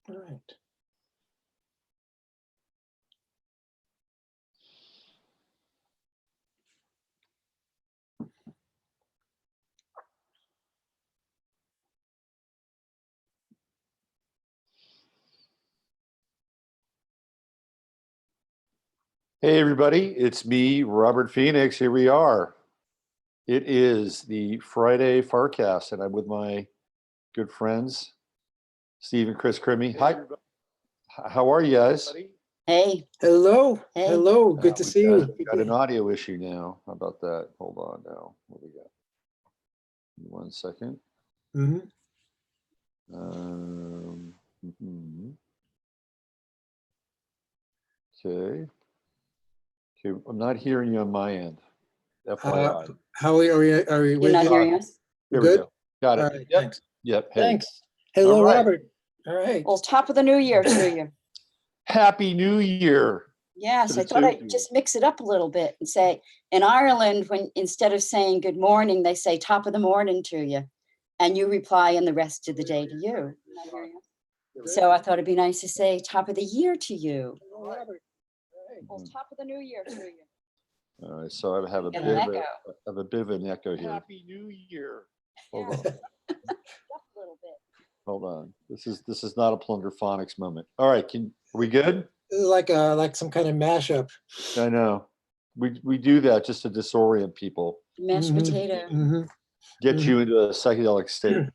All right. Hey everybody, it's me, Robert Phoenix. Here we are. It is the Friday FARcast, and I'm with my good friends, Steve and Krys Crimi. Hi, how are you guys? Hey. Hello. Hey. Hello. Good to see you. We got an audio issue now. How about that? Hold on now. What we got? 1 second. Mm-hmm. Okay. Okay, I'm not hearing you on my end. FYI. How are we? You're not hearing us? Here Good? we go. Got it. All right, Yep. thanks. Yep. Hey. Thanks. Hello, All right. Robert. All right. Well, top of the new year to you. Happy New Year. Yes, To I the thought two I'd of you. just mix it up a little bit and say, in Ireland, when instead of saying good morning, they say top of the morning to you. And you reply and the rest of the day to you. So I thought it'd be nice to say top of the year to you. Hello, Robert. Well, top of the new year to you. All right, so I have a Get bit an of echo. an echo here. Happy New Year. Hold on. Up a little bit. Hold on. This is not a Plunderphonics moment. All right, are we good? This is like some kind of mashup. I know. We do that just to disorient people, Mashed Mhm. potato. Mm-hmm. get you into a psychedelic state.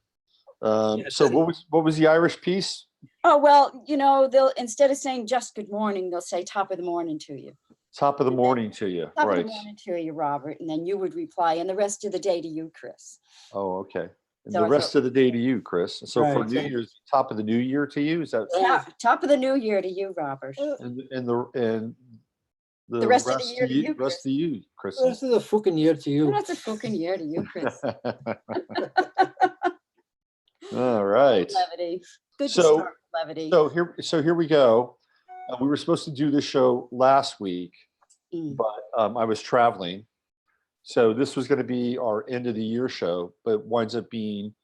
Yes. So what was the Irish piece? Oh, well, you know, they'll instead of saying just good morning, they'll say top of the morning to you. Top of the morning to you. Top Right. of the morning to you, Robert. And then you would reply, and the rest of the day to you, Krys. Oh, okay. And So the I rest thought- of the day to you, Krys. So for Right. New Year's, top of the New Year to you? Is that Top of the new year to you, Robert. and the rest of the year to you, rest Krys. of you, Krys. The rest of the fucking year to you. That's a fucking year to you, Krys. All right. Levity. Good to So- start with levity. So here we go. We were supposed to do this show last week, Mm. but I was traveling. So this was going to be our end of the year show, but winds up being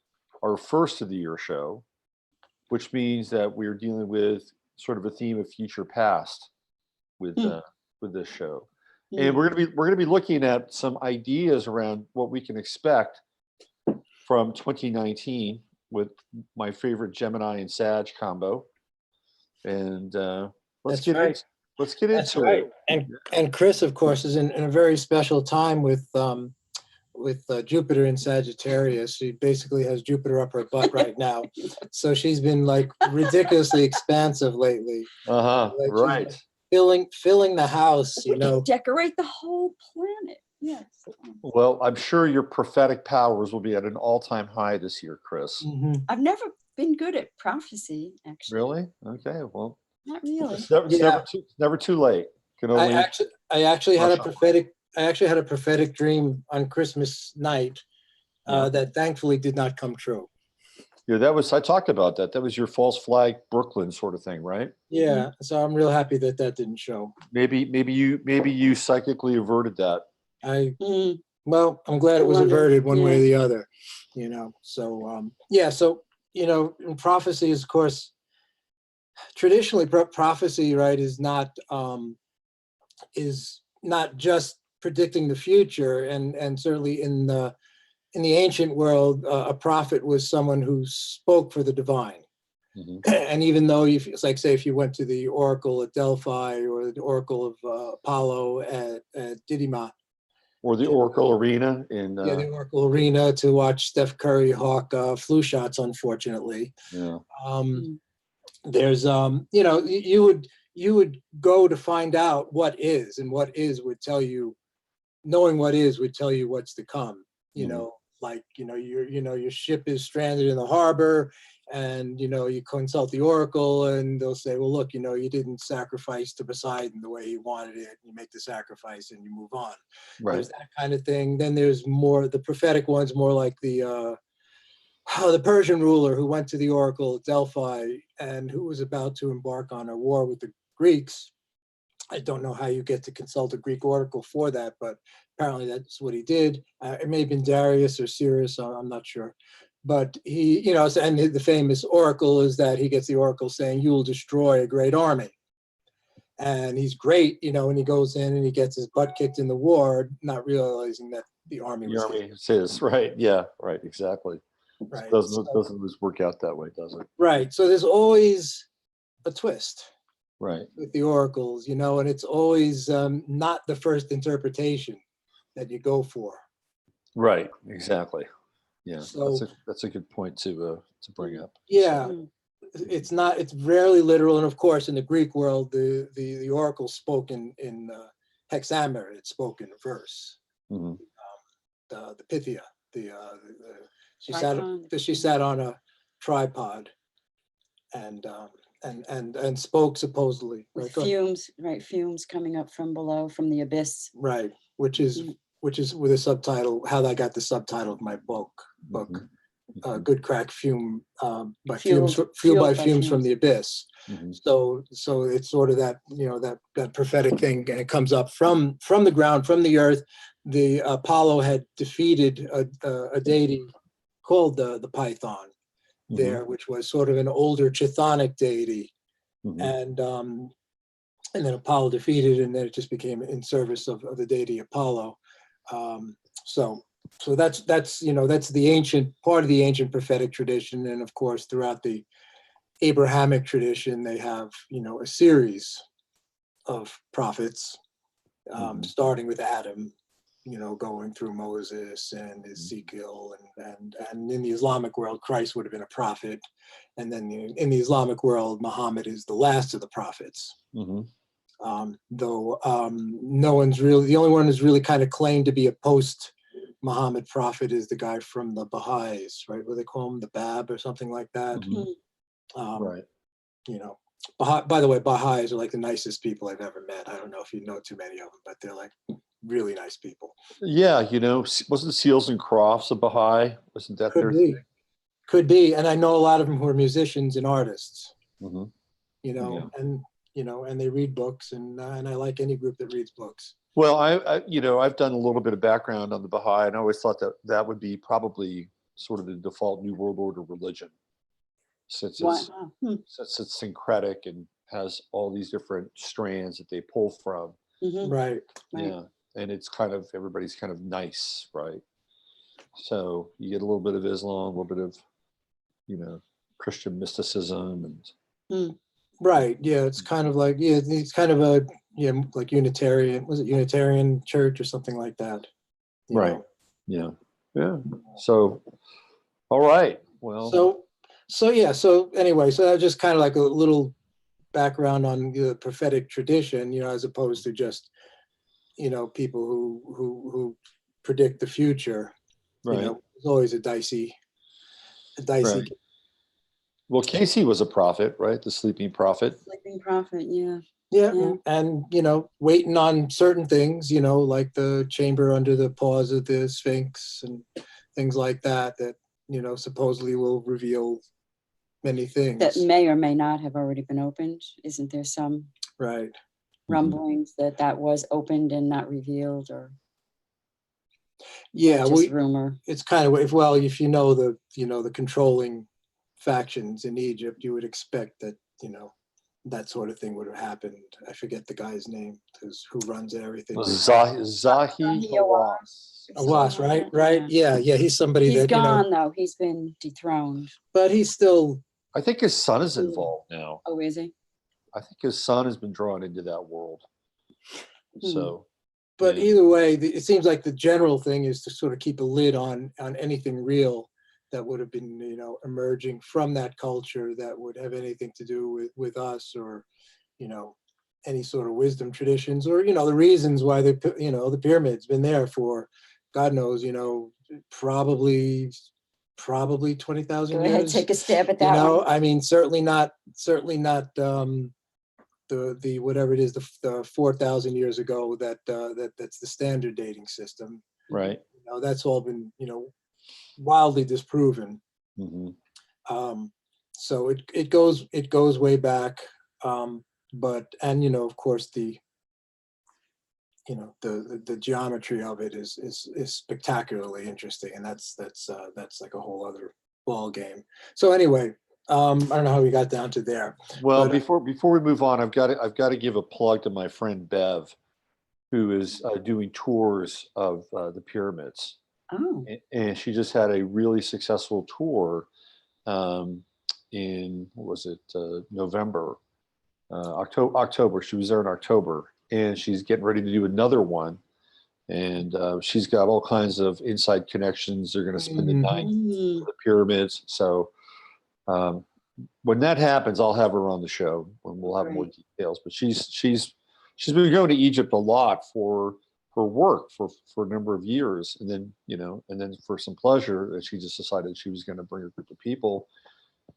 our first of the year show, which means that we're dealing with sort of a theme of future past with this show. And we're going to be looking at some ideas around what we can expect from 2019 with my favorite Gemini and Sag combo. And let's That's get right. That's into right. it. And Krys, of course, is in a very special time with Jupiter in Sagittarius. She basically has Jupiter up her butt right now. So she's been like ridiculously expansive lately. Like she's Right. filling the house, We you know. can decorate the whole planet. Yes. Well, I'm sure your prophetic powers will be at an all-time high this year, Krys. Mhm. I've never been good at prophecy, actually. Really? Okay. Well, Not really. it's Yeah. never too late. Can only I actually had a brush up. prophetic dream on Christmas night Yeah. that thankfully did not come true. Yeah, I talked about that. That was your false flag Brooklyn sort of thing, right? Yeah, so I'm real happy that didn't show. Maybe you psychically averted that. Well, I'm glad it was averted one way or Yeah. the other, you know. So so you know, in prophecy is, of course, traditionally prophecy, right, is not just predicting the future, and certainly in the ancient world, a prophet was someone who spoke for the divine. Mhm. And even though it's like, say, if you went to the Oracle at Delphi or the Oracle of Apollo at Didyma, Or the Oracle Arena in the Oracle Arena to watch Steph Curry hawk flu shots, unfortunately. yeah. There's you know, you would go to find out what is, and what is would tell you, knowing what is would tell you what's to come. You know, like, you know, your ship is stranded in the harbor, and, you know, you consult the Oracle and they'll say, well, look, you know, you didn't sacrifice to Poseidon the way he wanted it. You make the sacrifice and you move on. Right. There's that kind of thing. Then there's more, the prophetic ones, more like the Persian ruler who went to the Oracle at Delphi and who was about to embark on a war with the Greeks. I don't know how you get to consult a Greek oracle for that, but apparently that's what he did. It may have been Darius or Cyrus, I'm not sure. but he, and the famous oracle is that he gets the oracle saying, "You will destroy a great army." And he's great, and he goes in and he gets his butt kicked in the war, not realizing that the army The was army says, right, yeah, right, exactly. right. Doesn't always work out that way, does it? Right. So there's always a twist Right. with the oracles, and it's always not the first interpretation that you go for. Right, exactly. Yeah, So that's a good point to bring up. yeah, it's rarely literal, and of course in the Greek world, the oracle spoke in hexameter, it's spoken verse. Mm-hmm. The Pythia, she sat on a tripod and spoke supposedly. With right, fumes coming up from below, from the abyss. right, which is with a subtitle, how I got the subtitle of my book, Good Crack Fume, by fueled by fumes from the abyss. Mm-hmm. So it's sort of that, that prophetic thing, and it comes up from the ground, from the earth. The Apollo had defeated a deity called the Python there, which was sort of an older chthonic deity. And then Apollo defeated, and then it just became in service of the deity Apollo. So that's the ancient part of the ancient prophetic tradition, and of course throughout the Abrahamic tradition, they have a series of prophets, starting with Adam, going through Moses and Ezekiel, and in the Islamic world, Christ would have been a prophet, and then in the Islamic world, Muhammad is the last of the prophets. Though no one's really, the only one who's really kind of claimed to be a post-Muhammad prophet is the guy from the Baha'is, right? What do they call him, the Bab or something like that. Right. By the way, Baha'is are like the nicest people I've ever met. I don't know if you know too many of them, but they're like really nice people. Yeah, wasn't Seals and Crofts a Baha'i? Wasn't that their thing? Could be, and I know a lot of them who are musicians and artists. Yeah. And they read books, and I like any group that reads books. Well, I've done a little bit of background on the Baha'i, and I always thought that would be probably sort of the default New World Order religion, since it's syncretic and has all these different strands that they pull from. Right. Yeah, and it's kind of, everybody's kind of nice, right? So you get a little bit of Islam, a little bit of, Christian mysticism, and right. Yeah, it's kind of like, it's kind of a like Unitarian. Was it Unitarian Church or something like that? Right. Yeah. So, all right. Well. So anyway, so that's just kind of like a little background on the prophetic tradition, as opposed to just, people who predict the future. Right. It's always a dicey. Right. Well, Casey was a prophet, right? The sleeping prophet. Sleeping prophet, yeah. Yeah, and waiting on certain things, like the chamber under the paws of the Sphinx and things like that supposedly will reveal many things that may or may not have already been opened. Isn't there some rumblings that was opened and not revealed, or just rumor? It's kind of, if you know the controlling factions in Egypt, you would expect that that sort of thing would have happened. I forget the guy's name who runs everything. Zahi Hawass, right? Yeah. He's somebody he's gone though. He's been dethroned. But he's still. I think his son is involved now. Oh, is he? I think his son has been drawn into that world. So. But either way, it seems like the general thing is to sort of keep a lid on anything real that would have been, emerging from that culture that would have anything to do with us, or, any sort of wisdom traditions, or, the reasons why the pyramid's been there for, God knows, probably 20,000 years. Go ahead, take a stab at that one. I mean, certainly not the whatever it is, the 4,000 years ago that's the standard dating system. Right. That's all been, wildly disproven. So it goes way back. But of course the geometry of it is spectacularly interesting, and that's like a whole other ball game. So anyway, I don't know how we got down to there. Well, But, before we move on, I've got to give a plug to my friend Bev, who is doing tours of the pyramids, Oh, and she just had a really successful tour in what was it, November, October. She was there in October, and she's getting ready to do another one. And she's got all kinds of inside connections. They're going to spend the night in the pyramids. So when that happens, I'll have her on the show and we'll have more Great. details. But she's been going to Egypt a lot for her work for a number of years, and then for some pleasure that she just decided she was going to bring a group of people,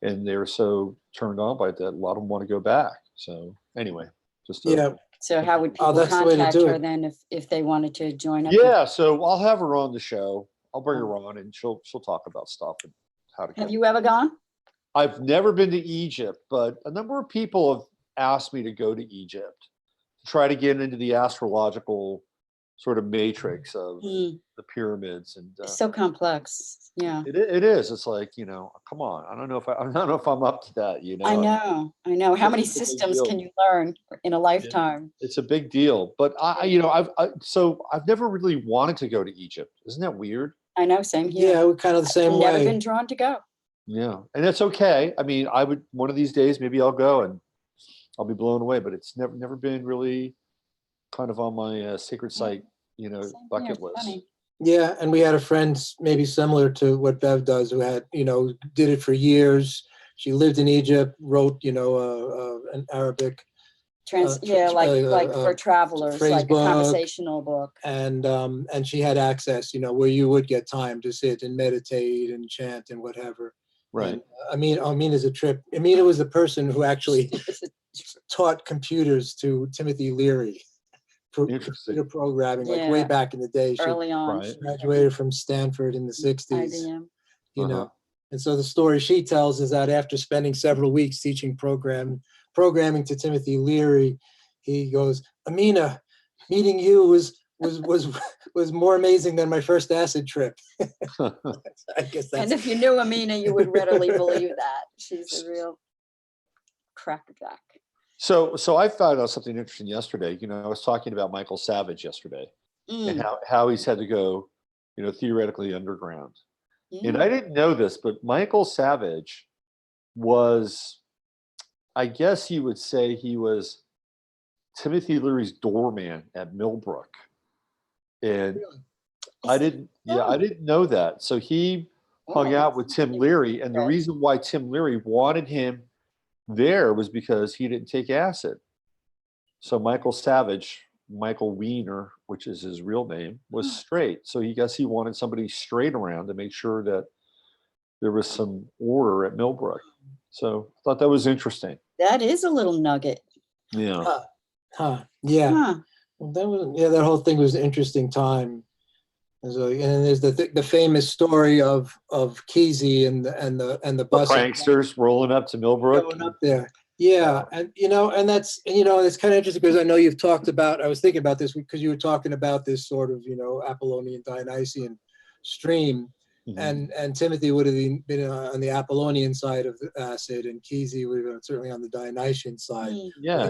and they're so turned on by that, a lot of them want to go back. So anyway, just yeah, so how would people that's the way to contact do her it. then if they wanted to join up? yeah. So I'll have her on the show. I'll bring her on, and she'll talk about stuff and how to. Have you ever gone? I've never been to Egypt, but a number of people have asked me to go to Egypt to try to get into the astrological sort of matrix of the pyramids, and It's so complex. Yeah. it is. It's like, come on. I don't know if I'm up to that. I know. How many It's a big systems deal. can you learn in a lifetime? It's a big deal, but I've never really wanted to go to Egypt. Isn't that weird? I know, same here. Yeah, we're kind of the same Never way. been drawn to go. Yeah, and it's okay. I mean, I would one of these days maybe I'll go and I'll be blown away. But it's never been really kind of on my sacred site, Same here, bucket it's list. funny. Yeah, and we had a friend maybe similar to what Bev does, who had, did it for years. She lived in Egypt, wrote, an Arabic like for travelers, phrase like a book, conversational book. and she had access, where you would get time to sit and meditate and chant and whatever. Right. And Amina's a trip. Amina was the person who actually taught computers to Timothy Leary. Interesting. Computer programming, like way Yeah. back in the day. She Early on. Right. graduated from Stanford in the 60s. IBM. And so the story she tells is that after spending several weeks teaching programming to Timothy Leary, he goes, Amina, meeting you was more amazing than my first acid trip. I guess that's. And if you knew Amina, you would readily believe that. She's a real crackerjack. So I found out something interesting yesterday. I was talking about Michael Savage yesterday and how he's had to go, theoretically underground. And I didn't know this, but Michael Savage was, I guess you would say he was Timothy Leary's doorman at Millbrook. And I didn't know that. So he hung out with Tim Leary, and the reason why Tim Leary wanted him there was because he didn't take acid. So Michael Savage, Michael Wiener, which is his real name, was straight. So he wanted somebody straight around to make sure that there was some order at Millbrook. So I thought that was interesting. That is a little nugget. Yeah. Yeah. Huh. Well, that whole thing was an interesting time. And there's the famous story of Kesey and the bus pranksters rolling up to Millbrook. going up there. Yeah, and it's kind of interesting because I know you've talked about. I was thinking about this because you were talking about this sort of Apollonian Dionysian stream, and Timothy would have been on the Apollonian side of the acid, and Kesey would have been certainly on the Dionysian side. Yeah.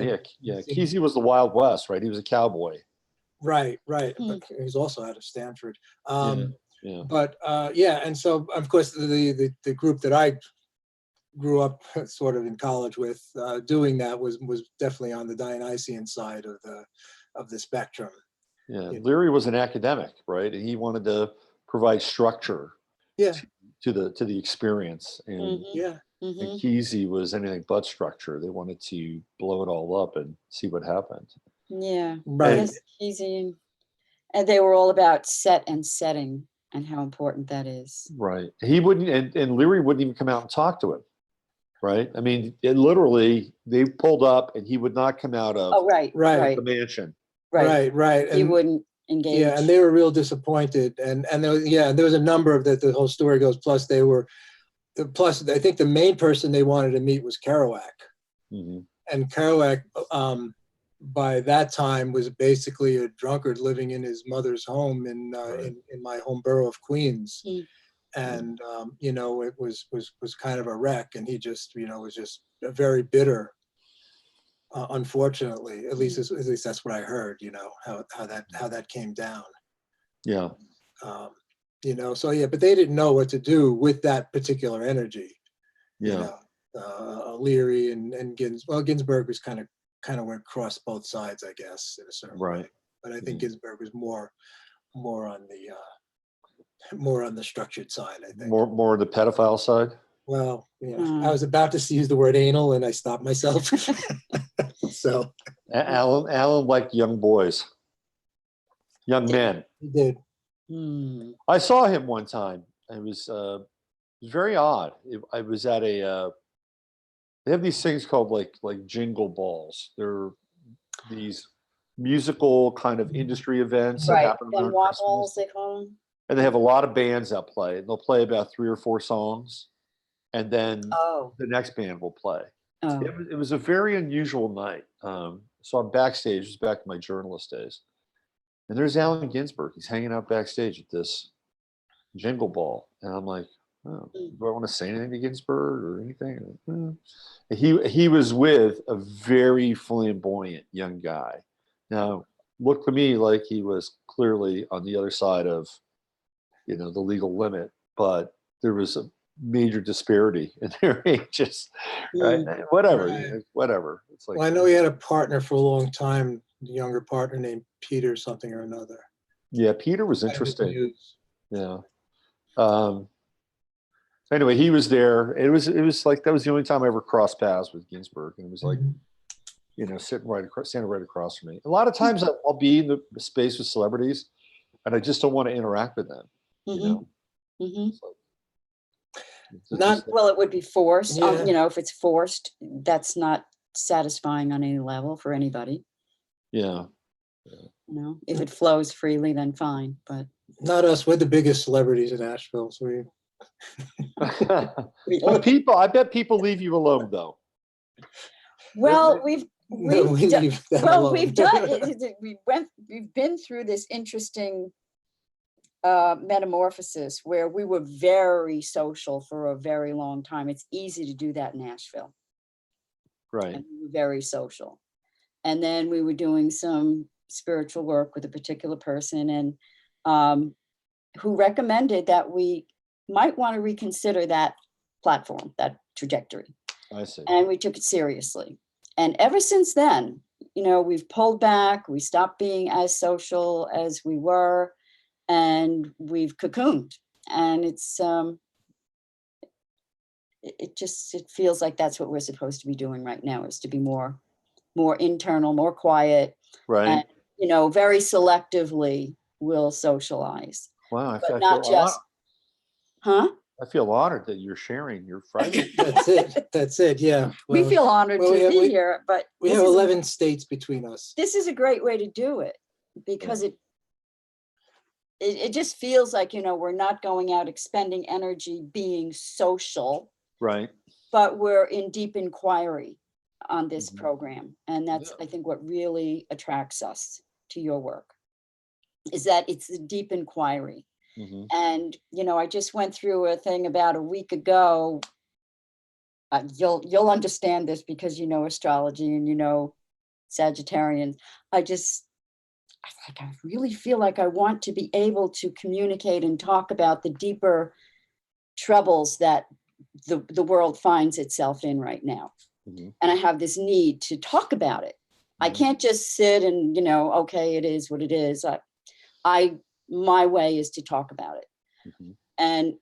Kesey was the Wild West, right? He was a cowboy. Right. But he's also out of Stanford. Yeah. But and so of course the group that I grew up sort of in college with doing that was definitely on the Dionysian side of the spectrum. Yeah, Leary was an academic, right? And he wanted to provide structure to the experience. And and Kesey was anything but structure. They wanted to blow it all up and see what happened. Yeah, right. Kesey and they were all about set and setting and how important that is. Right. He wouldn't, and Leary wouldn't even come out and talk to him. Right. I mean, it literally, they pulled up and he would not come out of the mansion. Right. And he wouldn't engage. Yeah, and they were real disappointed. And there was a number of that. The whole story goes. Plus, I think the main person they wanted to meet was Kerouac. And Kerouac, by that time, was basically a drunkard living in his mother's home in my home borough of Queens. and you know, it was kind of a wreck, and he just, you know, was just very bitter. Unfortunately, at least that's what I heard. You know, how that came down. Yeah. You know, so yeah, but they didn't know what to do with that particular energy. You Yeah. know, Leary and Ginsberg was kind of went across both sides, I guess, in a certain Right. way. But I think Ginsberg was more on the structured side, I think. More the pedophile side. Well, yeah, I was about to use the word anal, and I stopped myself. So Alan liked young boys, young men. he did. I saw him one time. It was very odd. I was at a. They have these things called like jingle balls. They're these musical kind of industry events that Right, happen and around waffles, Christmas. they call them. And they have a lot of bands that play. And they'll play about 3 or 4 songs, and then Oh, the next band will play. oh. It was a very unusual night. So I'm backstage. It was back in my journalist days, and there's Allen Ginsberg. He's hanging out backstage at this jingle ball, and I'm like, oh, do I want to say anything to Ginsberg or anything? He was with a very flamboyant young guy. Now, looked to me like he was clearly on the other side of, you know, the legal limit, but there was a major disparity in their ages. Right? Whatever, Right. you know, whatever. It's like, Well, I know he had a partner for a long time, a younger partner named Peter something or another. yeah, Peter was Kind of interesting. news. Yeah. Anyway, he was there. It was like that was the only time I ever crossed paths with Ginsberg, and it was like, you know, standing right across from me. A lot of times I'll be in the space with celebrities, and I just don't want to interact with them. You know, Not Well, it would be forced. Yeah. You know, if it's forced, that's not satisfying on any level for anybody. yeah. You know, if it flows freely, then fine. But not us. We're the biggest celebrities in Asheville, so we. Well, people. I bet people leave you alone, though. well, No, we leave them alone. we've done it. We've been through this interesting metamorphosis where we were very social for a very long time. It's easy to do that in Nashville. Right. And we were very social. And then we were doing some spiritual work with a particular person, and who recommended that we might want to reconsider that platform, that trajectory. I see. And we took it seriously. And ever since then, you know, we've pulled back, we stopped being as social as we were, and we've cocooned. And it's it feels like that's what we're supposed to be doing right now, is to be more internal, more quiet, Right. and, you know, very selectively we'll socialize. Wow. But not just, huh? I feel honored that you're sharing your Friday. That's it. That's it. Yeah. We feel honored to be here, but We have 11 states between us. This is a great way to do it, because it just feels like, you know, we're not going out expending energy being social, Right. but we're in deep inquiry on this program. And that's, I think, what really attracts us to your work, is that it's a deep inquiry. And, you know, I just went through a thing about a week ago. You'll understand this because you know astrology and you know Sagittarians. I really feel like I want to be able to communicate and talk about the deeper troubles that the world finds itself in right now. And I have this need to talk about it. I can't just sit and, you know, okay, it is what it is. My way is to talk about it. And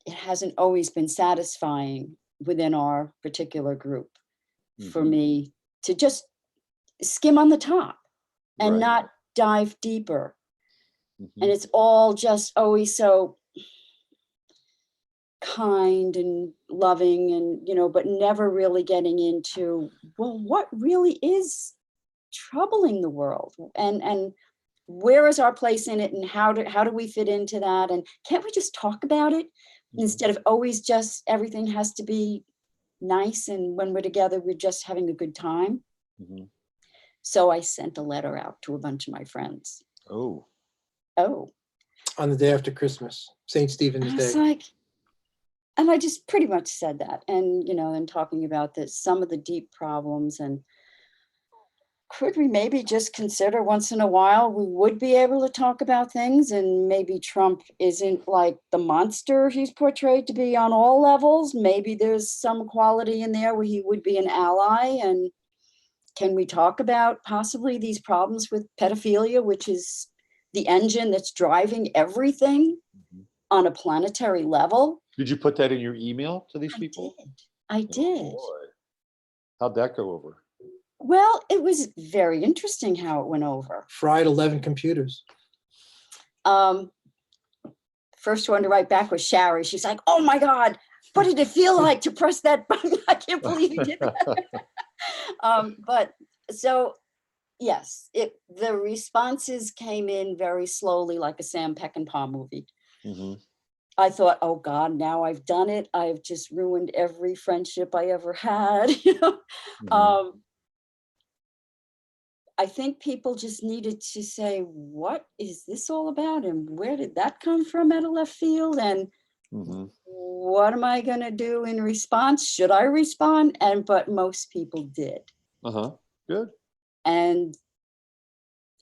it hasn't always been satisfying within our particular group for me to just skim on the top and not dive deeper. And it's all just always so kind and loving, and, you know, but never really getting into, well, what really is troubling the world, and where is our place in it, and how do we fit into that, and can't we just talk about it instead of always just everything has to be nice, and when we're together we're just having a good time. So I sent a letter out to a bunch of my friends. Oh On the day after Christmas, St. Stephen's And I was Day. like, and I just pretty much said that. And, and talking about this, some of the deep problems, and could we maybe just consider once in a while we would be able to talk about things, and maybe Trump isn't like the monster he's portrayed to be on all levels. Maybe there's some quality in there where he would be an ally. And can we talk about possibly these problems with pedophilia, which is the engine that's driving everything on a planetary level? Did you put that in your email to these people? I did. Oh, boy. How'd that go over? Well, it was very interesting how it went over. Fried 11 computers. First one to write back was Shari. She's like, "Oh my God, what did it feel like to press that button? I can't believe you did that." But so, yes, the responses came in very slowly, like a Sam Peckinpah movie. Mm-hmm. I thought, oh God, now I've done it. I've just ruined every friendship I ever had. Mm-hmm. I think people just needed to say, what is this all about? And where did that come from out of left field? And Mm-hmm. what am I going to do in response? Should I respond? But most people did. Uh-huh. Good. And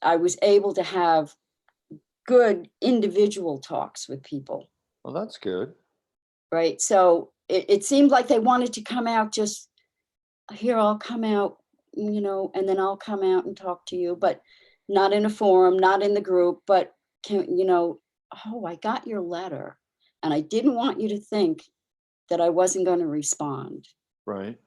I was able to have good individual talks with people. Well, that's good. Right. So it seemed like they wanted to come out just here, I'll come out, and then I'll come out and talk to you, but not in a forum, not in the group, but oh, I got your letter and I didn't want you to think that I wasn't going to respond. Right.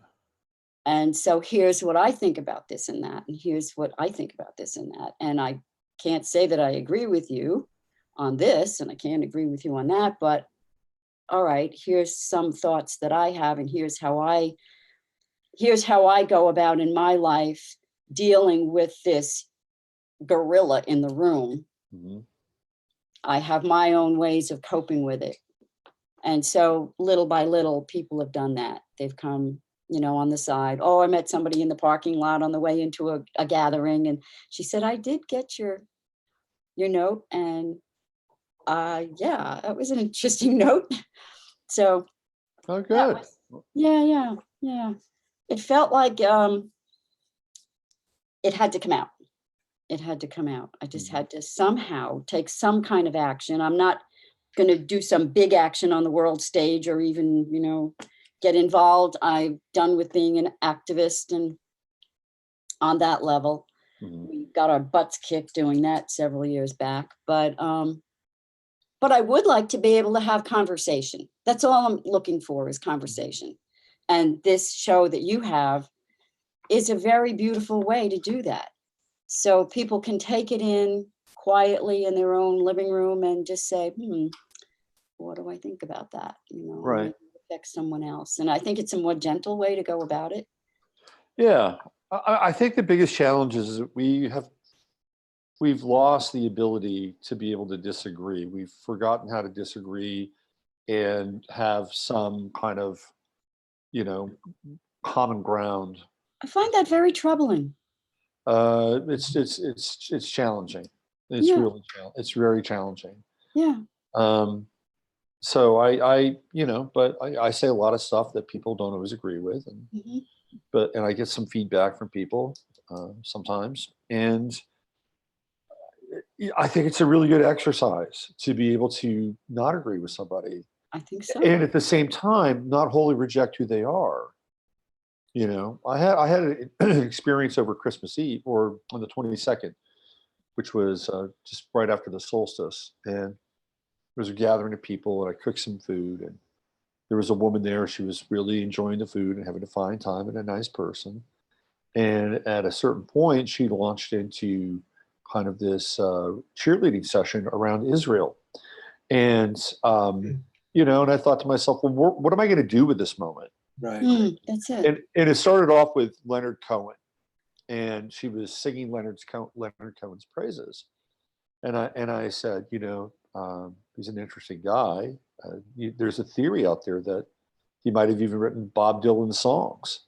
And so here's what I think about this and that, and here's what I think about this and that. And I can't say that I agree with you on this, and I can't agree with you on that, but all right, here's some thoughts that I have, and here's how I go about in my life dealing with this gorilla in the room. Mm-hmm. I have my own ways of coping with it. And so little by little, people have done that. They've come, on the side. Oh, I met somebody in the parking lot on the way into a gathering. And she said, I did get your note. And yeah, that was an interesting note. So. Oh, good. Yeah. It felt like it had to come out. It had to come out. I just had to somehow take some kind of action. I'm not going to do some big action on the world stage or even, get involved. I'm done with being an activist, and on that level, we got our butts kicked doing that several years back. But I would like to be able to have conversation. That's all I'm looking for, is conversation. And this show that you have is a very beautiful way to do that. So people can take it in quietly in their own living room and just say, what do I think about that? Right. It affects someone else. And I think it's a more gentle way to go about it. Yeah. I think the biggest challenge is that we've lost the ability to be able to disagree. We've forgotten how to disagree and have some kind of, common ground. I find that very troubling. It's challenging. It's really it's very challenging. Yeah. So but I say a lot of stuff that people don't always agree with, and and I get some feedback from people sometimes, and I think it's a really good exercise to be able to not agree with somebody. I think so. And at the same time, not wholly reject who they are. I had an experience over Christmas Eve, or on the 22nd, which was just right after the solstice. And there was a gathering of people, and I cooked some food. And there was a woman there. She was really enjoying the food and having a fine time, and a nice person. And at a certain point, she launched into kind of this cheerleading session around Israel. And and I thought to myself, well, what am I going to do with this moment? Right. That's it. And it started off with Leonard Cohen, and she was singing Leonard Cohen's praises. And I said, he's an interesting guy. There's a theory out there that he might have even written Bob Dylan songs.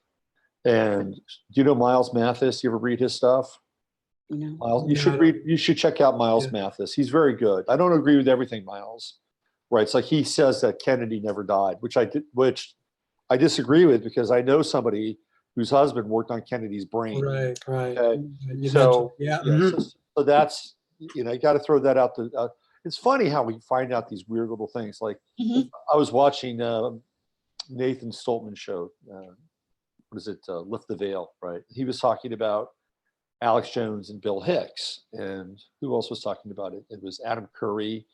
And do you know Miles Mathis? You ever read his stuff? you know. Miles, you Yeah, should read. You should check out Miles Yeah. Mathis. He's very good. I don't agree with everything Miles writes. Like he says that Kennedy never died, which I disagree with because I know somebody whose husband worked on Kennedy's brain. right, right. Okay. You So mentioned, yeah, mhm. so that's you got to throw that out. It's funny how we find out these weird little things. Like Mhm. I was watching Nathan Stoltman's show. What is it? Lift the Veil, right? He was talking about Alex Jones and Bill Hicks, and who else was talking about it? It was Adam Curry,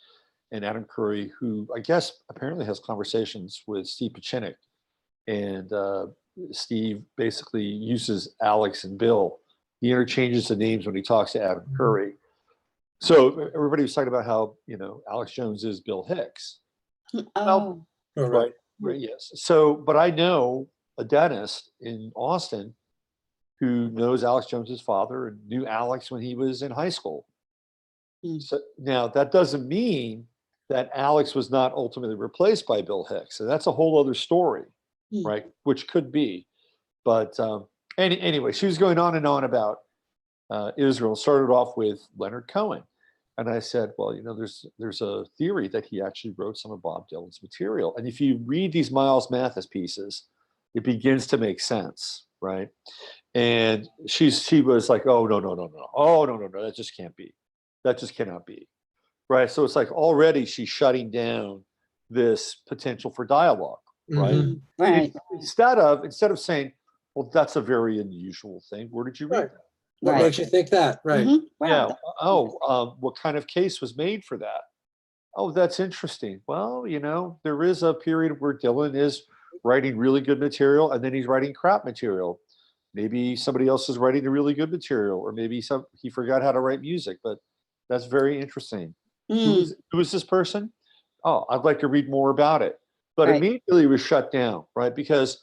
and Adam Curry, who I guess apparently has conversations with Steve Pacinic, and Steve basically uses Alex and Bill. He interchanges the names when he talks to Adam Curry. So everybody was talking about how Alex Jones is Bill Hicks. Oh, All Right. Right. Yes. So, but I know a dentist in Austin who knows Alex Jones's father and knew Alex when he was in high school. Mm. So now that doesn't mean that Alex was not ultimately replaced by Bill Hicks. And that's a whole other story, Mm. right? Which could be. But anyway, she was going on and on about Israel. Started off with Leonard Cohen. And I said, well, there's a theory that he actually wrote some of Bob Dylan's material. And if you read these Miles Mathis pieces, it begins to make sense, right? And she was like, oh, no. Oh, no. That just can't be. That just cannot be. Right. So it's like already she's shutting down this potential for dialogue, right? Mhm. right, Instead of saying, well, that's a very unusual thing. Where did you read Right. that? What Right. makes you think that? Right. Mhm. Yeah. Well, Oh, what kind of case was made for that? Oh, that's interesting. Well, there is a period where Dylan is writing really good material and then he's writing crap material. Maybe somebody else is writing the really good material, or maybe he forgot how to write music, but that's very interesting. mm, Who is this person? Oh, I'd like to read more about it. But Right. immediately it was shut down, right? Because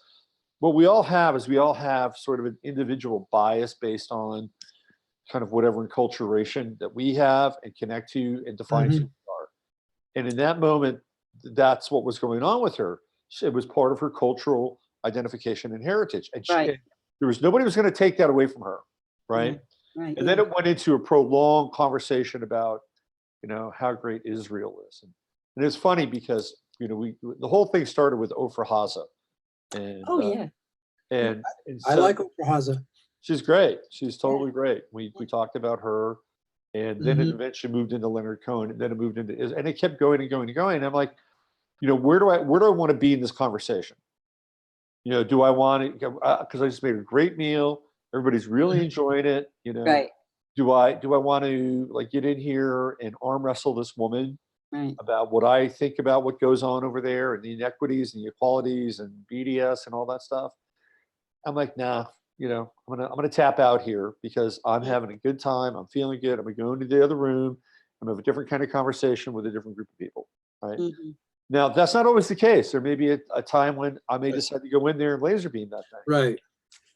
what we all have is we all have sort of an individual bias based on kind of whatever enculturation that we have and connect to and defines who Mhm. we are. And in that moment, that's what was going on with her. It was part of her cultural identification and heritage. And Right. there was nobody was going to take that away from her, right? right. And then it went into a prolonged conversation about, how great Israel is. And it's funny because, the whole thing started with Ofra Haza. And, Oh, yeah. and I so like Oprah Haza. she's great. She's totally great. We talked about her. And then it Mhm. eventually moved into Leonard Cohen, and then it moved into, and it kept going and going and going. And I'm like, where do I want to be in this conversation? Do I want to, because I just made a great meal. Everybody's really Mhm. enjoying it. Right. Do I want to get in here and arm wrestle this woman Right. about what I think about what goes on over there and the inequities and the equalities and BDS and all that stuff? I'm like, nah, I'm gonna tap out here because I'm having a good time. I'm feeling good. I'm gonna go into the other room. I'm gonna have a different kind of conversation with a different group of people. Right. Mhm. Now, that's not always the case. There may be a time when I may decide to go in there and laser beam that thing. Right.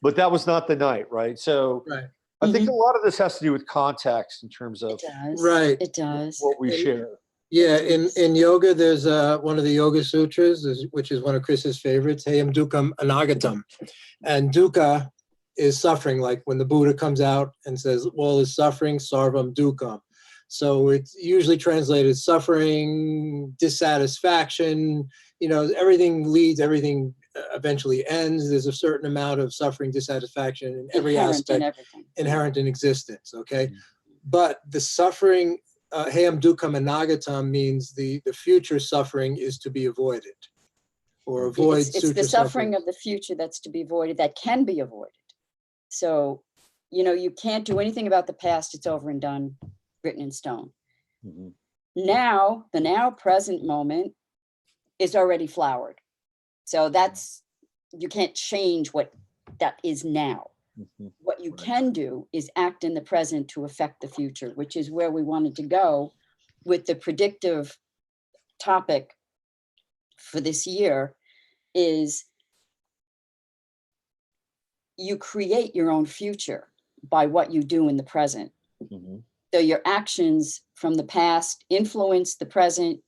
But that was not the night, right? So Right. I think a lot of this has to do with context in terms of It does. Right. It does. what we share. Yeah, in yoga, there's one of the Yoga Sutras, which is one of Chris's favorites, Hayam Dukam Anagatam. And dukkha is suffering, like when the Buddha comes out and says, all is suffering, sarvam dukkam. So it's usually translated suffering, dissatisfaction, everything eventually ends. There's a certain amount of suffering, dissatisfaction in every Inherent in aspect everything. inherent in existence, okay? Mhm. But the suffering, Hayam Dukam Anagatam, means the future suffering is to be avoided, or avoid It's the sutra suffering of the future that's to be avoided, that can be avoided. So, you can't do anything about the past. It's over and done, written in stone. Mhm. Now, the now present moment is already flowered. So you can't change what that is now. Mhm. What you Right. can do is act in the present to affect the future, which is where we wanted to go with the predictive topic for this year. Is you create your own future by what you do in the present. Mhm. So your actions from the past influence the present.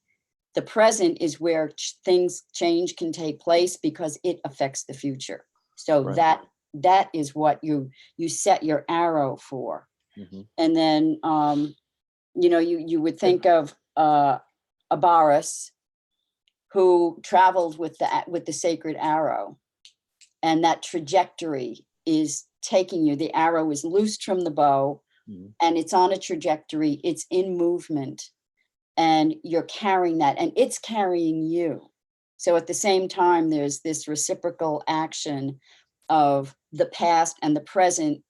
The present is where change can take place because it affects the future. So Right. that is what you set your arrow for. Mhm. And then, you know, you would think of Abaris, who traveled with the sacred arrow, and that trajectory is taking you. The arrow is loosed from the bow, Mhm. and it's on a trajectory. It's in movement, and you're carrying that, and it's carrying you. So at the same time, there's this reciprocal action of the past and the present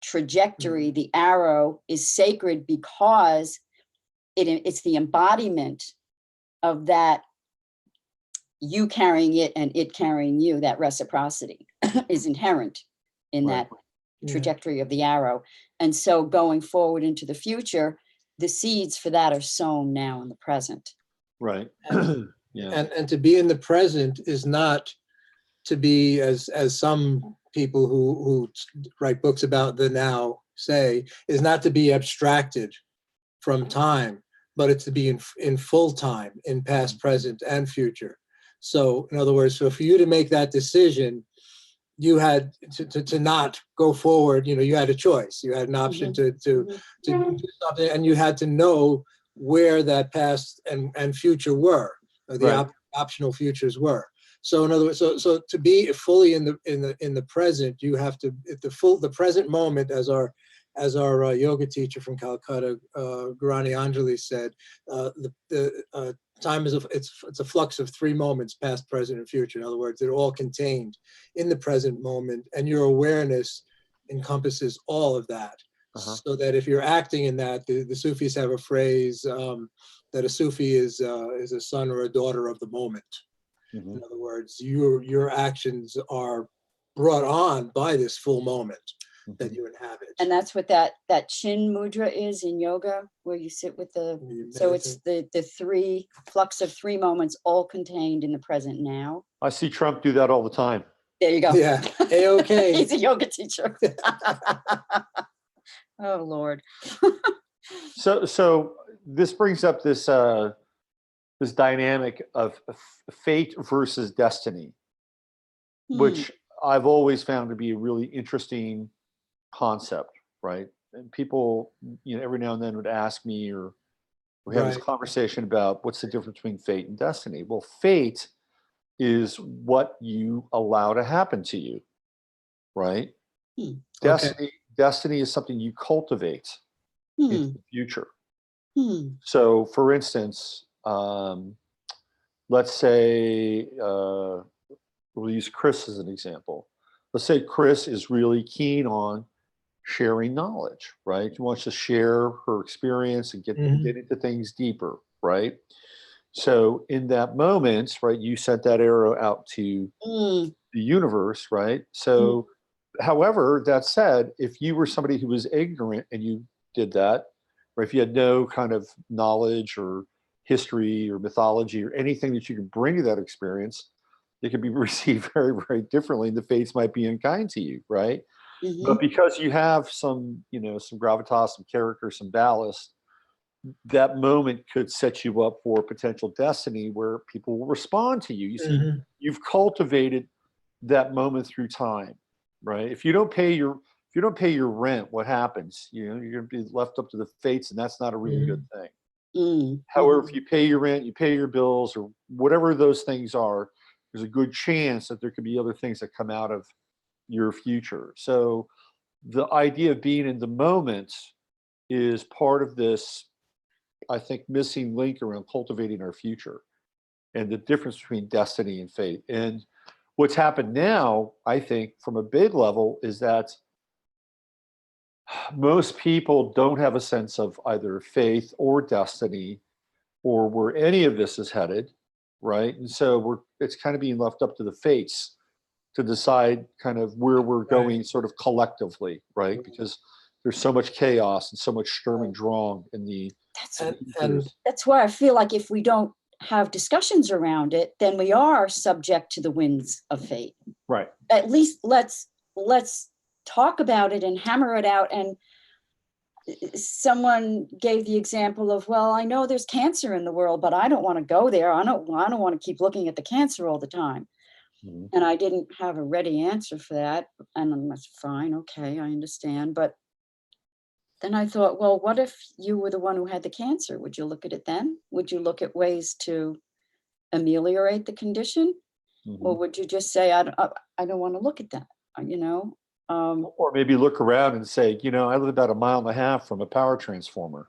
trajectory. The arrow is sacred because it's the embodiment of that, you carrying it and it carrying you. That reciprocity is inherent in Right. that trajectory of the arrow. And so going forward into the future, the seeds for that are sown now in the present. Right. And, Yeah. and to be in the present is not to be, as some people who write books about the now say, is not to be abstracted from time, but it's to be in full time, in past, present, and future. So in other words, so for you to make that decision, you had to not go forward. You know, you had a choice. You had an option to do something, and you had to know where that past and future were, or the Right. optional futures were. So in other words, so to be fully in the present, you have to the present moment, as our yoga teacher from Calcutta, Gurani Anjali said, the time is it's a flux of 3 moments: past, present, and future. In other words, they're all contained in the present moment, and your awareness encompasses all of that. Uh-huh. So that if you're acting in that, the Sufis have a phrase that a Sufi is a son or a daughter of the moment. Mhm. In other words, your actions are brought on by this full moment that Mhm. you inhabit. And that's what that chin mudra is in yoga, where you sit with so it's the 3 flux of 3 moments, all contained in the present now. I see Trump do that all the time. There you go. Yeah, A-OK. He's a yoga teacher. Oh, Lord. So this brings up this this dynamic of fate versus destiny, which I've always found to be a really interesting concept, right? And people, you know, every now and then would ask me, or we have this Right. conversation about what's the difference between fate and destiny. Well, fate is what you allow to happen to you, right? Okay. Destiny is something you cultivate into the future. So, for instance, let's say we'll use Krys as an example. Let's say Krys is really keen on sharing knowledge, right? She wants to share her experience and get into things deeper, right? So in that moment, right, you sent that arrow out to the universe, right? So, however, that said, if you were somebody who was ignorant and you did that, or if you had no kind of knowledge or history or mythology or anything that you could bring to that experience, it could be received very, very differently. The fates might be unkind to you, right? But because you have some, you know, some gravitas, some character, some ballast, that moment could set you up for potential destiny where people will respond to you. You see, you've cultivated that moment through time, right? If you don't pay your rent, what happens? You know, you're going to be left up to the fates, and that's not a really good thing. However, if you pay your rent, you pay your bills, or whatever those things are, there's a good chance that there could be other things that come out of your future. So the idea of being in the moment is part of this, I think, missing link around cultivating our future and the difference between destiny and fate. And what's happened now, I think, from a big level, is that most people don't have a sense of either faith or destiny or where any of this is headed, right? And so it's kind of being left up to the fates to decide kind of where we're going sort of collectively, right? Because there's so much chaos and so much Sturm and Drang in the And that's why I feel like if we don't have discussions around it, then we are subject to the winds of fate. right. At least let's talk about it and hammer it out. And someone gave the example of, well, I know there's cancer in the world, but I don't want to go there. I don't want to keep looking at the cancer all the time. And I didn't have a ready answer for that. And that's fine. Okay, I understand. But then I thought, well, what if you were the one who had the cancer? Would you look at it then? Would you look at ways to ameliorate the condition? Or would you just say, I don't want to look at that, you know? Or maybe look around and say, you know, I live about 1.5 miles from a power transformer.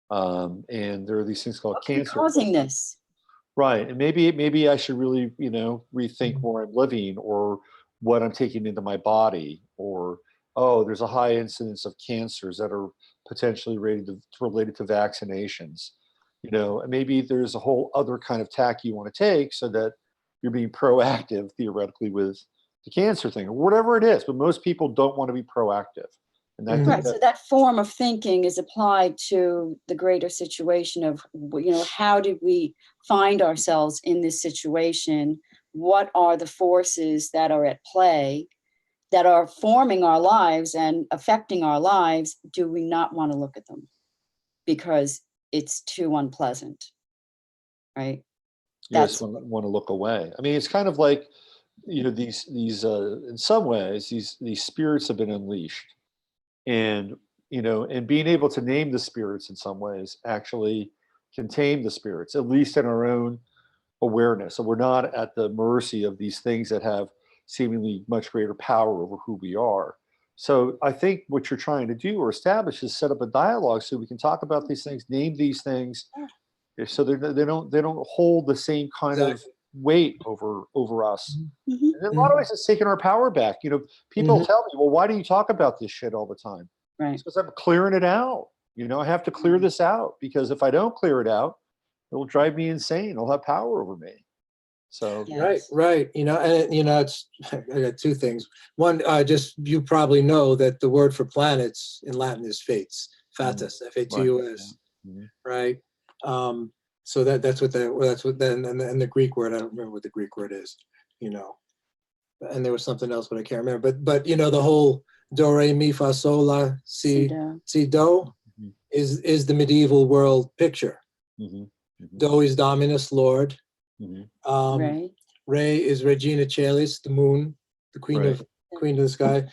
And there are these things called cancer. Causing this. Right. And maybe I should really, you know, rethink where I'm living or what I'm taking into my body, or, oh, there's a high incidence of cancers that are potentially related to vaccinations. You know, and maybe there's a whole other kind of tack you want to take so that you're being proactive theoretically with the cancer thing or whatever it is. But most people don't want to be proactive. And I think Right. So that form of thinking is applied to the greater situation of, you know, how did we find ourselves in this situation? What are the forces that are at play that are forming our lives and affecting our lives? Do we not want to look at them because it's too unpleasant? Right. you just want to look away. I mean, it's kind of like, you know, these in some ways, these spirits have been unleashed. And, you know, and being able to name the spirits in some ways actually can tame the spirits, at least in our own awareness. So we're not at the mercy of these things that have seemingly much greater power over who we are. So I think what you're trying to do or establish is set up a dialogue so we can talk about these things, name these things, so they don't hold the same kind of weight over us. And in a lot of ways, it's taking our power back. You know, people tell me, well, why do you talk about this shit all the time? Right. It's because I'm clearing it out. You know, I have to clear this out because if I don't clear it out, it'll drive me insane. It'll have power over me. So right. You know, and you know, it's I got two things. One, just you probably know that the word for planets in Latin is fates, fatus, Fatus, right? So that's what then and the Greek word, I don't remember what the Greek word is, you know. And there was something else, but I can't remember. But you know, the whole do re mi fa sol la si do is the medieval world picture. Do is Dominus, Lord. Re is Regina Caelis, the moon, the queen of the sky.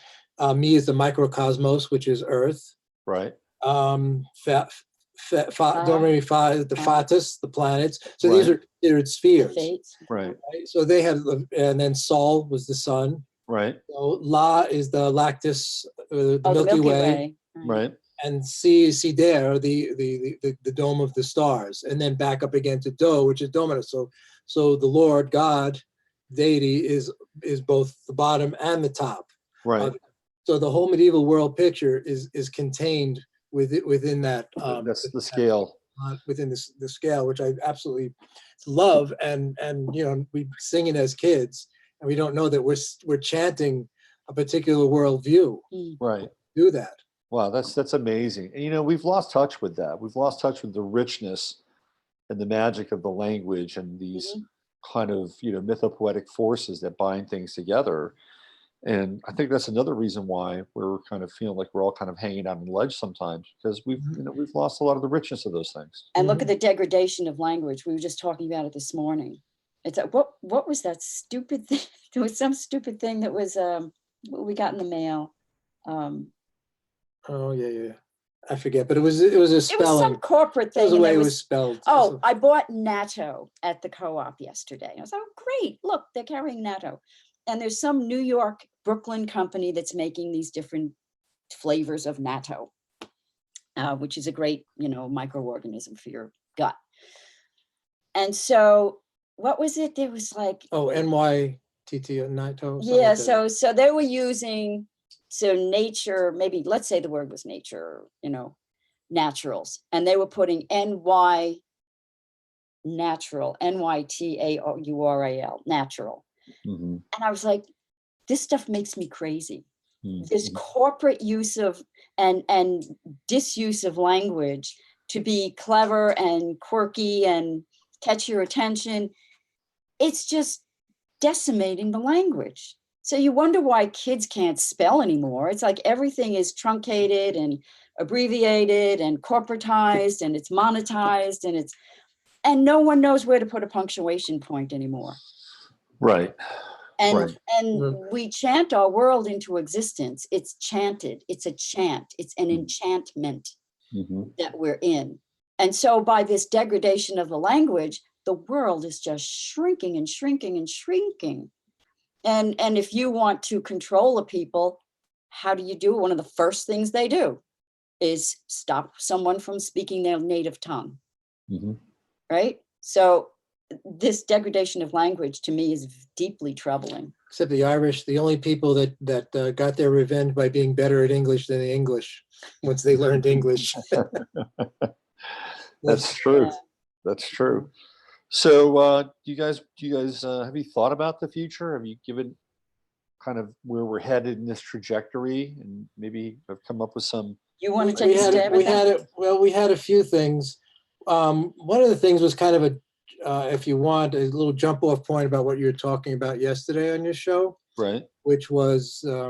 Mi is the microcosmos, which is Earth. Right. Do re mi fa is the fatus, the planets. So these are considered spheres. Right. So they have, and then Sol was the sun. Right. So La is the lactus, the Milky Way. Right. And Sider, the dome of the stars, and then back up again to Do, which is Dominus. So the Lord God, deity, is both the bottom and the top. Right. So the whole medieval world picture is contained within that. That's the scale. Within the scale, which I absolutely love, and you know, we sing it as kids, and we don't know that we're chanting a particular worldview. Right. Do that. Wow, that's amazing. And you know, we've lost touch with that. We've lost touch with the richness and the magic of the language and these kind of, you know, mythopoetic forces that bind things together. And I think that's another reason why we're kind of feeling like we're all kind of hanging out on the ledge sometimes, because we've lost a lot of the richness of those things. And look at the degradation of language. We were just talking about it this morning. It's what was that stupid thing? There was some stupid thing that was we got in the mail. Oh yeah. I forget, but it was a spelling. It was some corporate thing. That was the way it was spelled. Oh, I bought natto at the co-op yesterday. I was like, oh, great. Look, they're carrying natto. And there's some New York, Brooklyn company that's making these different flavors of natto, which is a great, you know, microorganism for your gut. And so what was it? There was like... Oh, NYTT, natto? Yeah, like so they were using... So nature, maybe let's say the word was nature, you know, naturals. And they were putting NY natural, NYTAURAL, natural. And I was like, this stuff makes me crazy. This corporate use of and disuse of language to be clever and quirky and catch your attention. It's just decimating the language. So you wonder why kids can't spell anymore. It's like everything is truncated and abbreviated and corporatized and it's monetized and no one knows where to put a punctuation point anymore. Right. And Right. we chant our world into existence. It's chanted. It's a chant. It's an enchantment that we're in. And so by this degradation of the language, the world is just shrinking and shrinking and shrinking. And if you want to control a people, how do you do? One of the first things they do is stop someone from speaking their native tongue. Right? So this degradation of language to me is deeply troubling. Except the Irish, the only people that got their revenge by being better at English than the English once they learned English. That's true. That's true. So, do you guys have you thought about the future? Have you given kind of where we're headed in this trajectory, and maybe have come up with some? You want to take a stab at that? Well, we had a few things. One of the things was kind of if you want, a little jump off point about what you were talking about yesterday on your show. Right. Which was, I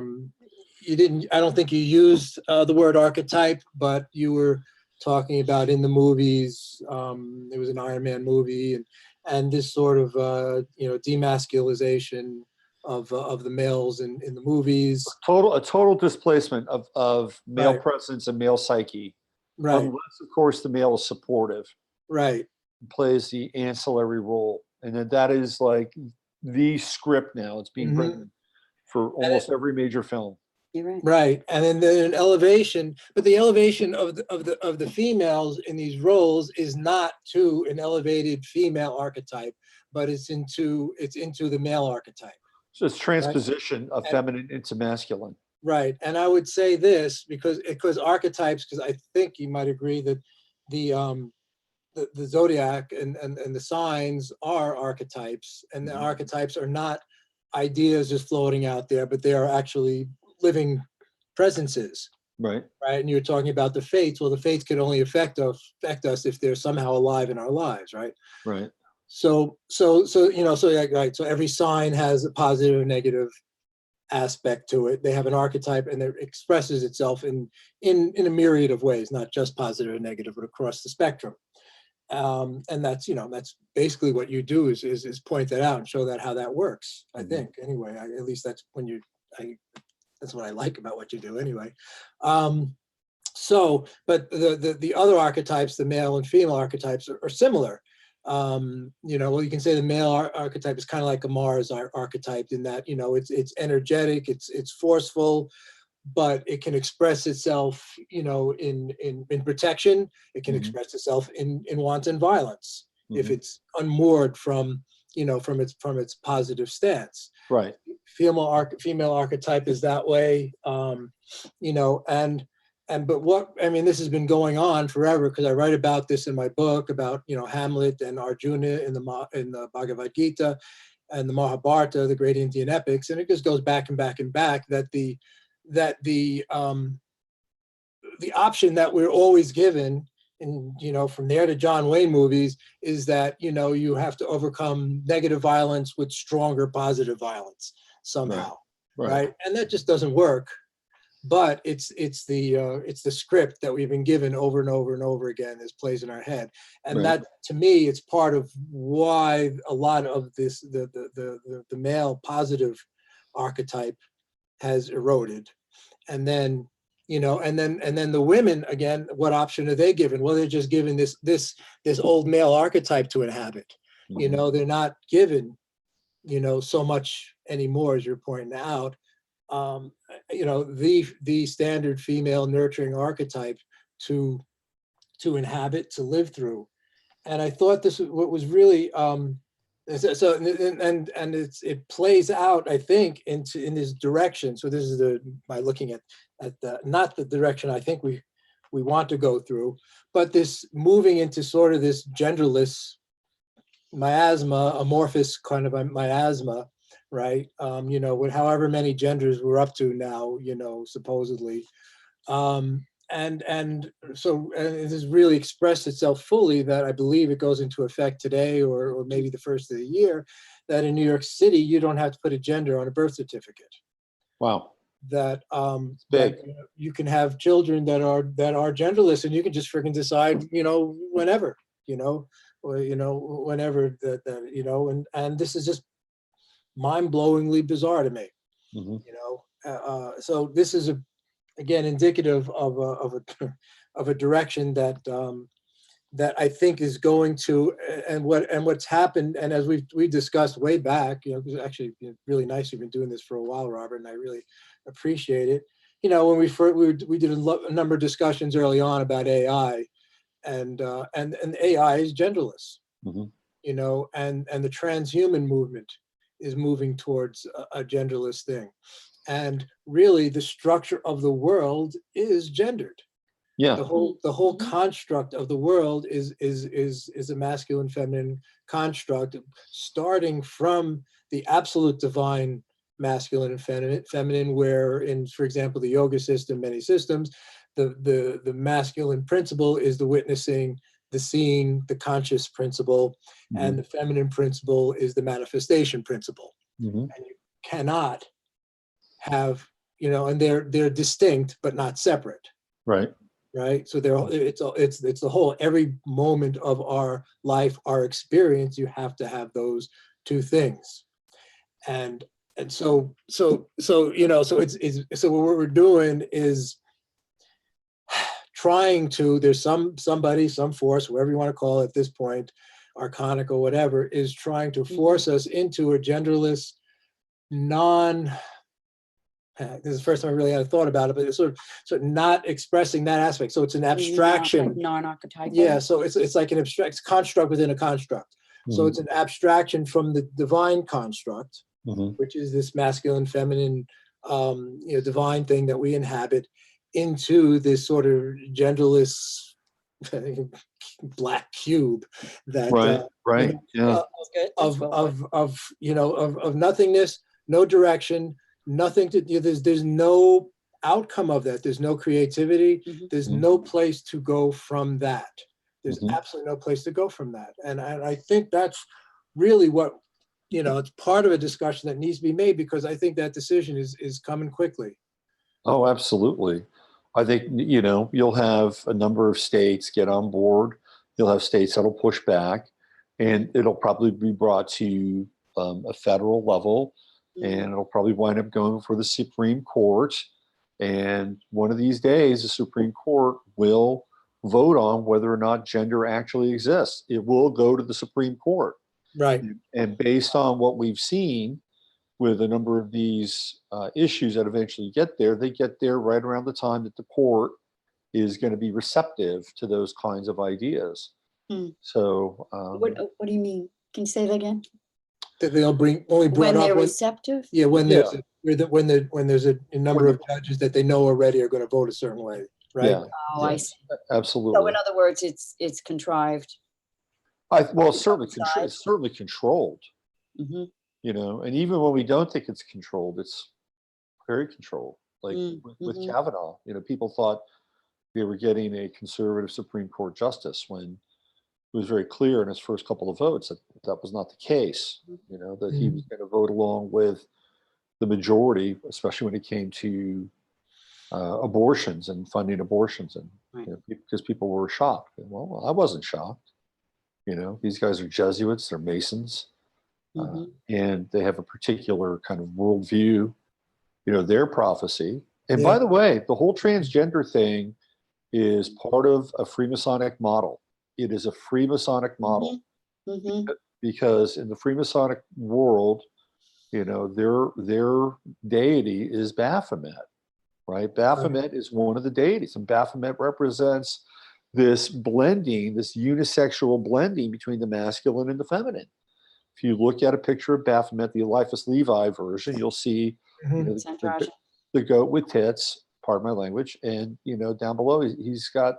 don't think you used the word archetype, but you were talking about in the movies, there was an Iron Man movie, and this sort of, demasculization of the males in the movies. A total displacement of male Right. presence and male psyche. Right. Unless, of course, the male is supportive. Right. Plays the ancillary role. And then that is like the script now. It's being written for almost every major film. You're right. Right. And then an elevation, but the elevation of the females in these roles is not to an elevated female archetype, but it's into the male archetype. So it's transposition of feminine into masculine. Right. And I would say this because archetypes, because I think you might agree that the zodiac and the signs are archetypes, and the archetypes are not ideas just floating out there, but they are actually living presences. Right. Right. And you're talking about the fates. Well, the fates can only affect us if they're somehow alive in our lives. Right. Right. So right. So every sign has a positive or negative aspect to it. They have an archetype, and it expresses itself in a myriad of ways, not just positive or negative, but across the spectrum. And that's basically what you do is point that out and show that how that works. I think anyway. At least that's when that's what I like about what you do anyway. But the other archetypes, the male and female archetypes, are similar. Well, you can say the male archetype is kind of like a Mars archetype in that, it's energetic, it's forceful, but it can express itself, in protection. It can express itself in wanton violence if it's unmoored from its positive stance. Right. Female archetype is that way, but this has been going on forever, because I write about this in my book about, Hamlet and Arjuna in the Bhagavad Gita and the Mahabharata, the great Indian epics. And it just goes back and back and back that the option that we're always given from there to John Wayne movies is that, you have to overcome negative violence with stronger positive violence somehow. Right. And that just doesn't work. But it's the script that we've been given over and over and over again as plays in our head, and that, to me, it's part of why a lot of this the male positive archetype has eroded, and then the women, again, what option are they given? Well, they're just given this old male archetype to inhabit. They're not given so much anymore, as you're pointing out. The standard female nurturing archetype to inhabit, to live through. And I thought this was what was really it plays out, I think, in this direction. So this is by looking at not the direction I think we want to go through, but this moving into sort of this genderless miasma, amorphous kind of a miasma. Right. With however many genders we're up to now, supposedly. And it has really expressed itself fully that I believe it goes into effect today or maybe the first of the year, that in New York City, you don't have to put a gender on a birth certificate. Wow. That big. You can have children that are genderless, and you can just freaking decide, whenever, whenever and this is just mind-blowingly bizarre to me. Mhm. You know, so this is again indicative of a direction that that I think is going to, and what's happened, and as we discussed way back, you know, it was actually really nice. You've been doing this for a while, Robert, and I really appreciate it. You know, when we did a number of discussions early on about AI, and AI is genderless. Mhm. You know, and the transhuman movement is moving towards a genderless thing, and really the structure of the world is gendered. Yeah. The whole construct of the world is a masculine feminine construct, starting from the absolute divine masculine and feminine, where in, for example, the yoga system, many systems, the masculine principle is the witnessing, the seeing, the conscious principle, and the feminine principle is the manifestation principle. Mhm. And you cannot have, you know, and they're distinct but not separate. Right. Right, so it's the whole, every moment of our life, our experience, you have to have those two things, and so you know, so so what we're doing is trying to, there's somebody, some force, whatever you want to call it at this point, archonic or whatever, is trying to force us into a genderless, this is the first time I really had a thought about it, but it's sort of not expressing that aspect. So it's an abstraction. Like non-archetypal. Yeah, so it's like an abstract construct within a construct. So it's an abstraction from the divine construct, which is this masculine, feminine, you know, divine thing that we inhabit, into this sort of genderless black cube that Right. you know, Yeah. of you know, of nothingness, no direction, nothing to, you know, there's no outcome of that. There's no creativity. There's no place to go from that. There's absolutely no place to go from that. And I think that's really what, you know, it's part of a discussion that needs to be made, because I think that decision is coming quickly. Oh, absolutely. I think, you know, you'll have a number of states get on board. You'll have states that'll push back, and it'll probably be brought to a federal level, and it'll probably wind up going for the Supreme Court. And one of these days, the Supreme Court will vote on whether or not gender actually exists. It will go to the Supreme Court. Right. And based on what we've seen with a number of these issues that eventually get there, they get there right around the time that the court is going to be receptive to those kinds of ideas. So, What do you mean? Can you say that again? That they'll only brought When up they're receptive? yeah, when there's a number of judges that they know already are going to vote a certain way, right? Yeah. Oh, I see. Absolutely. So in other words, it's contrived. Well, it's certainly controlled. Mm-hmm. You know, and even when we don't think it's controlled, it's very controlled. Like with Kavanaugh, you know, people thought they were getting a conservative Supreme Court justice, when it was very clear in his first couple of votes that that was not the case. You know, that he was going to vote along with the majority, especially when it came to abortions and funding abortions, and you know, because people were shocked. Well, I wasn't shocked. You know, these guys are Jesuits, they're Masons. And they have a particular kind of worldview, you know, their prophecy. And by the way, the whole transgender thing is part of a Freemasonic model. It is a Freemasonic model because in the Freemasonic world, you know, their deity is Baphomet, right? Baphomet is one of the deities, and Baphomet represents this blending, this unisexual blending between the masculine and the feminine. If you look at a picture of Baphomet, the Eliphas Levi version, you'll see you know, the goat with tits, pardon my language, and you know, down below he's got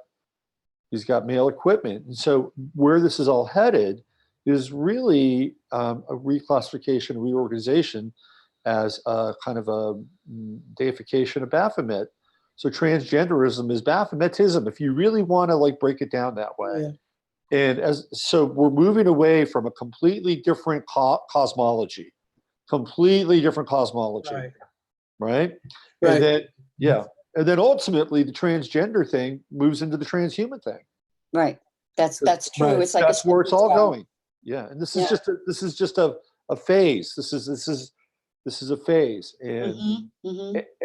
male equipment. And so where this is all headed is really a reclassification, reorganization as a kind of a deification of Baphomet. So transgenderism is Baphometism, if you really want to like break it down that way. And so we're moving away from a completely different cosmology, right? And then, and then ultimately the transgender thing moves into the transhuman thing. Right. That's true. It's like that's where it's all going. Yeah, and this is just a phase. This is a phase. And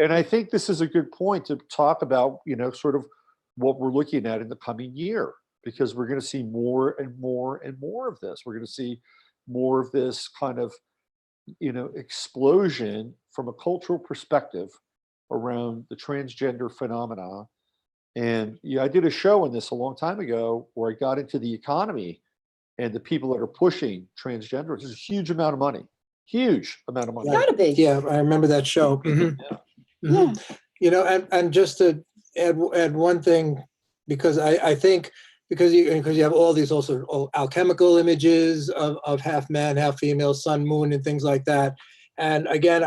I think this is a good point to talk about, sort of what we're looking at in the coming year, because we're going to see more and more and more of this. We're going to see more of this kind of, explosion from a cultural perspective around the transgender phenomena. And I did a show on this a long time ago where I got into the economy and the people that are pushing transgender. There's a huge amount of money. Huge amount of money. It's gotta be. Yeah, I remember that show. Mhm. Yeah. And just to add one thing, because I think because you have all these also alchemical images of half man, half female, sun, moon, and things like that. And again,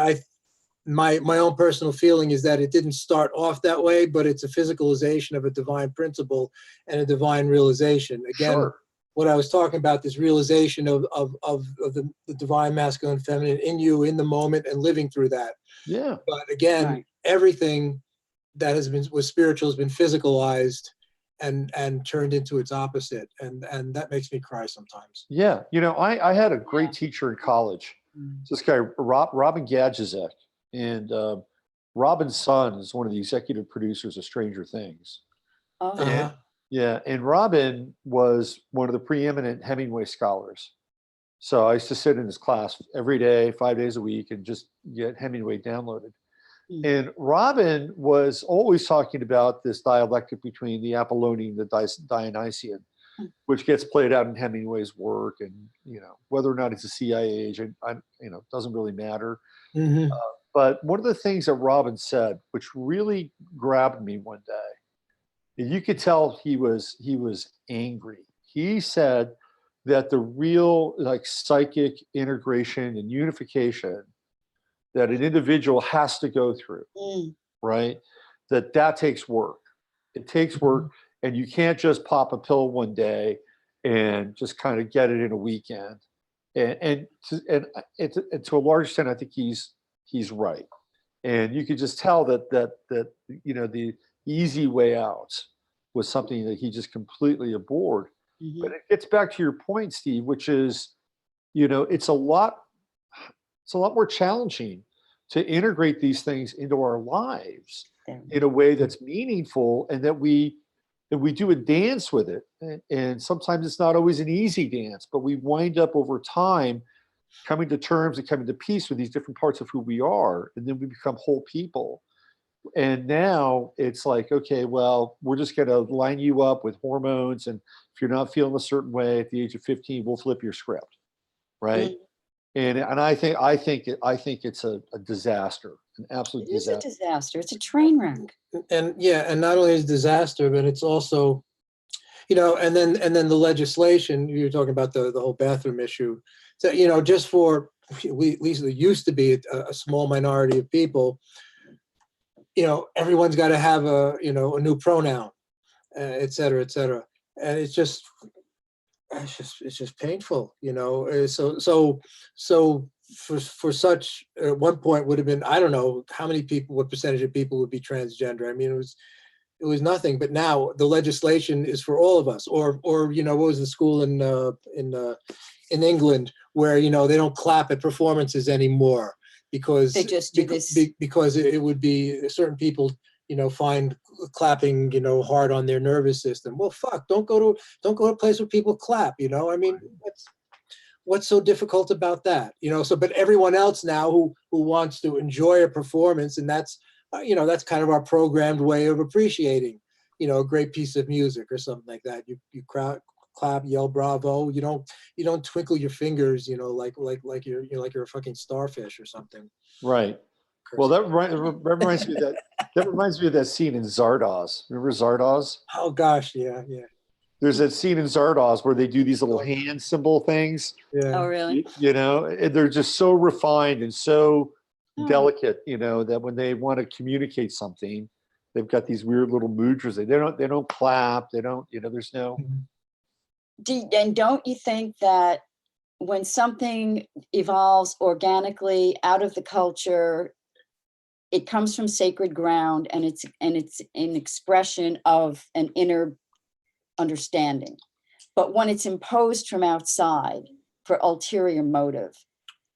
my own personal feeling is that it didn't start off that way, but it's a physicalization of a divine principle and a divine realization. Again, Sure. what I was talking about, this realization of the divine masculine feminine in you in the moment and living through that. Yeah. But again, Right. everything that was spiritual has been physicalized and turned into its opposite. And that makes me cry sometimes. Yeah. I had a great teacher in college. This guy, Robin Gadjezek. And Robin's son is one of the executive producers of Stranger Things. Oh, Yeah, and Robin was one of the preeminent Hemingway scholars. So I used to sit in his class every day, 5 days a week, and just get Hemingway downloaded. And Robin was always talking about this dialectic between the Apollonian and the Dionysian, which gets played out in Hemingway's work. And, whether or not it's a CIA agent, doesn't really matter. Mm-hmm. But one of the things that Robin said, which really grabbed me one day, and you could tell he was angry. He said that the real psychic integration and unification that an individual has to go through, right? That takes work. It takes work, and you can't just pop a pill one day and just kind of get it in a weekend. And to a large extent, I think he's right. And you could just tell that the easy way out was something that he just completely abhorred. But it gets back to your point, Steve, which is, it's a lot more challenging to integrate these things into our lives in a way that's meaningful, and that we do a dance with it. And sometimes it's not always an easy dance, but we wind up over time coming to terms and coming to peace with these different parts of who we are. And then we become whole people. And now it's like, okay, well, we're just going to line you up with hormones. And if you're not feeling a certain way at the age of 15, we'll flip your script. Right. And I think it's a disaster, an absolute disaster. It is a disaster. It's a train wreck. And not only is disaster, but it's also, and then the legislation, you're talking about the whole bathroom issue. So, just for, at least there used to be a small minority of people, everyone's got to have a new pronoun, et cetera, et cetera. And it's just painful, So for such, at one point would have been, I don't know what percentage of people would be transgender. I mean, it was nothing. But now the legislation is for all of us. Or what was the school in England where they don't clap at performances anymore because They just do this. because it would be certain people find clapping hard on their nervous system. Well, fuck, don't go to a place where people clap. I mean, what's so difficult about that? So but everyone else now who wants to enjoy a performance, and that's that's kind of our programmed way of appreciating a great piece of music or something like that. You clap, yell bravo. You don't twinkle your fingers like you're a fucking starfish or something. Right. Well, that reminds me of that scene in Zardoz. Remember Zardoz? Oh gosh, yeah. There's that scene in Zardoz where they do these little hand symbol things. Yeah. Oh, really? And they're just so refined and so delicate, that when they want to communicate something, they've got these weird little mudras. They don't clap. They don't, there's no. And don't you think that when something evolves organically out of the culture, it comes from sacred ground, and it's an expression of an inner understanding. But when it's imposed from outside for ulterior motive,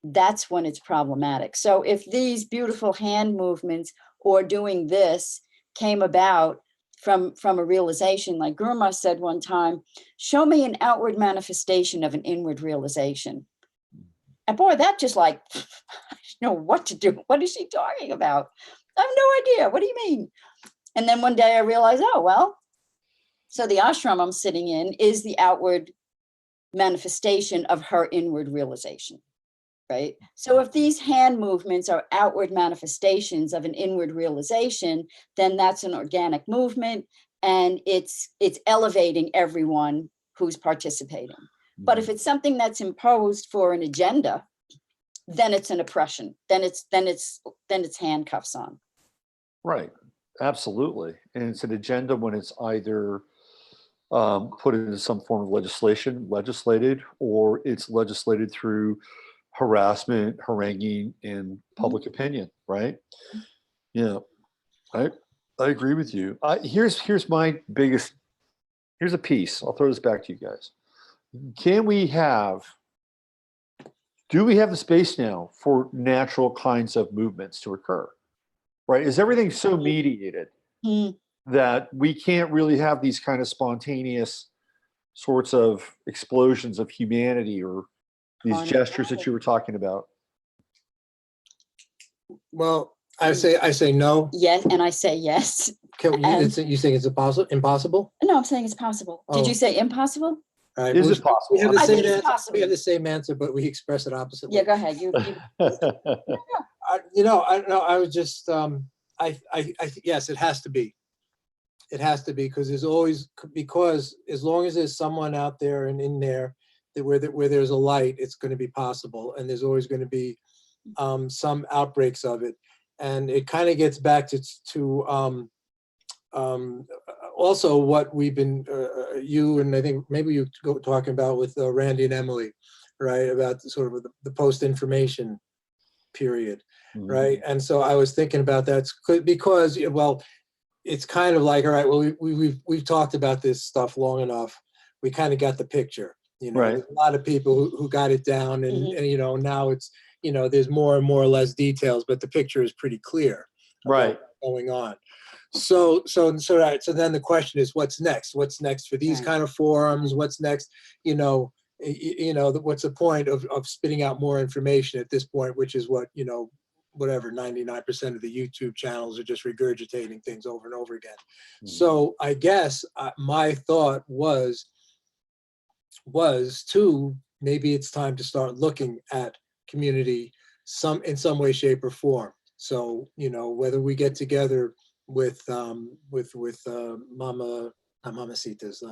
that's when it's problematic. So if these beautiful hand movements or doing this came about from a realization, like Gurma said one time, show me an outward manifestation of an inward realization. And boy, that just like, I don't know what to do. What is she talking about? I have no idea. What do you mean? And then one day I realized, oh, well, so the ashram I'm sitting in is the outward manifestation of her inward realization, right? So if these hand movements are outward manifestations of an inward realization, then that's an organic movement, and it's elevating everyone who's participating. But if it's something that's imposed for an agenda, then it's an oppression. Then it's handcuffs on. Right. Absolutely. And it's an agenda when it's either put into some form of legislated, or it's legislated through harassment, haranguing, and public opinion, right? Yeah, I agree with you. Here's my biggest, here's a piece. I'll throw this back to you guys. Do we have the space now for natural kinds of movements to occur? Right? Is everything so mediated that we can't really have these kind of spontaneous sorts of explosions of humanity, or these gestures that you were talking about? Well, I say no. Yes, and I say yes. You think it's impossible? No, I'm saying it's possible. Did you say impossible? Right. Is it possible? We have the I same think it's answer. possible. We have the same answer, but we express it oppositely. Yeah, go ahead. I was just, yes, it has to be. It has to be, because as long as there's someone out there and in there where there's a light, it's going to be possible, and there's always going to be some outbreaks of it, and it kind of gets back to also what we've been you and I think maybe you go talking about with Randy and Emily, right, about sort of the post-information period, right? And so I was thinking about that because, well, it's kind of like, all right, well, we've talked about this stuff long enough. We kind of got the picture, Right. There's a lot of people who got it down, and now it's, there's more and more or less details, but the picture is pretty clear. Right. What's going on. So then the question is, what's next? What's next for these kind of forums? What's next? What's the point of spitting out more information at this point, which is what, whatever, 99% of the YouTube channels are just regurgitating things over and over again. So I guess my thought was to maybe it's time to start looking at community in some way, shape, or form. So, whether we get together with Mamacita's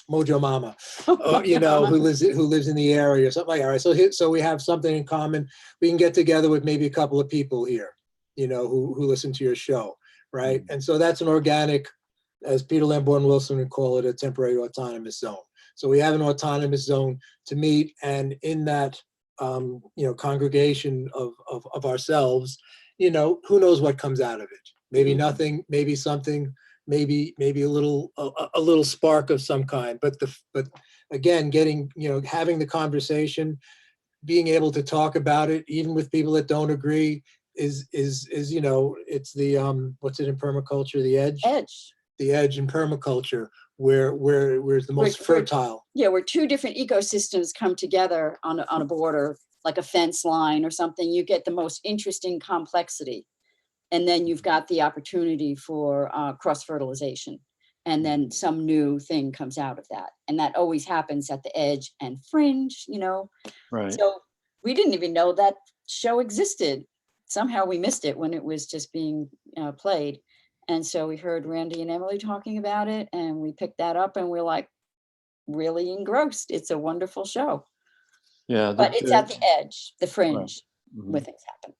Mojo Mama, who lives in the area or something like that. Right? So we have something in common. We can get together with maybe a couple of people here, who listen to your show, right? And so that's an organic, as Peter Lamborn Wilson would call it, a temporary autonomous zone. So we have an autonomous zone to meet, and in that congregation of ourselves, who knows what comes out of it? Maybe nothing, maybe something, maybe a little spark of some kind. But again, getting, having the conversation, being able to talk about it, even with people that don't agree, is it's the what's it in permaculture? The edge. The edge in permaculture, where's the most fertile. Where two different ecosystems come together on a border, like a fence line or something, you get the most interesting complexity. And then you've got the opportunity for cross-fertilization. And then some new thing comes out of that. And that always happens at the edge and fringe, Right. So we didn't even know that show existed. Somehow we missed it when it was just being played. And so we heard Randy and Emily talking about it, and we picked that up, and we're like really engrossed. It's a wonderful show. Yeah. But it's at the edge, the fringe, where things happen.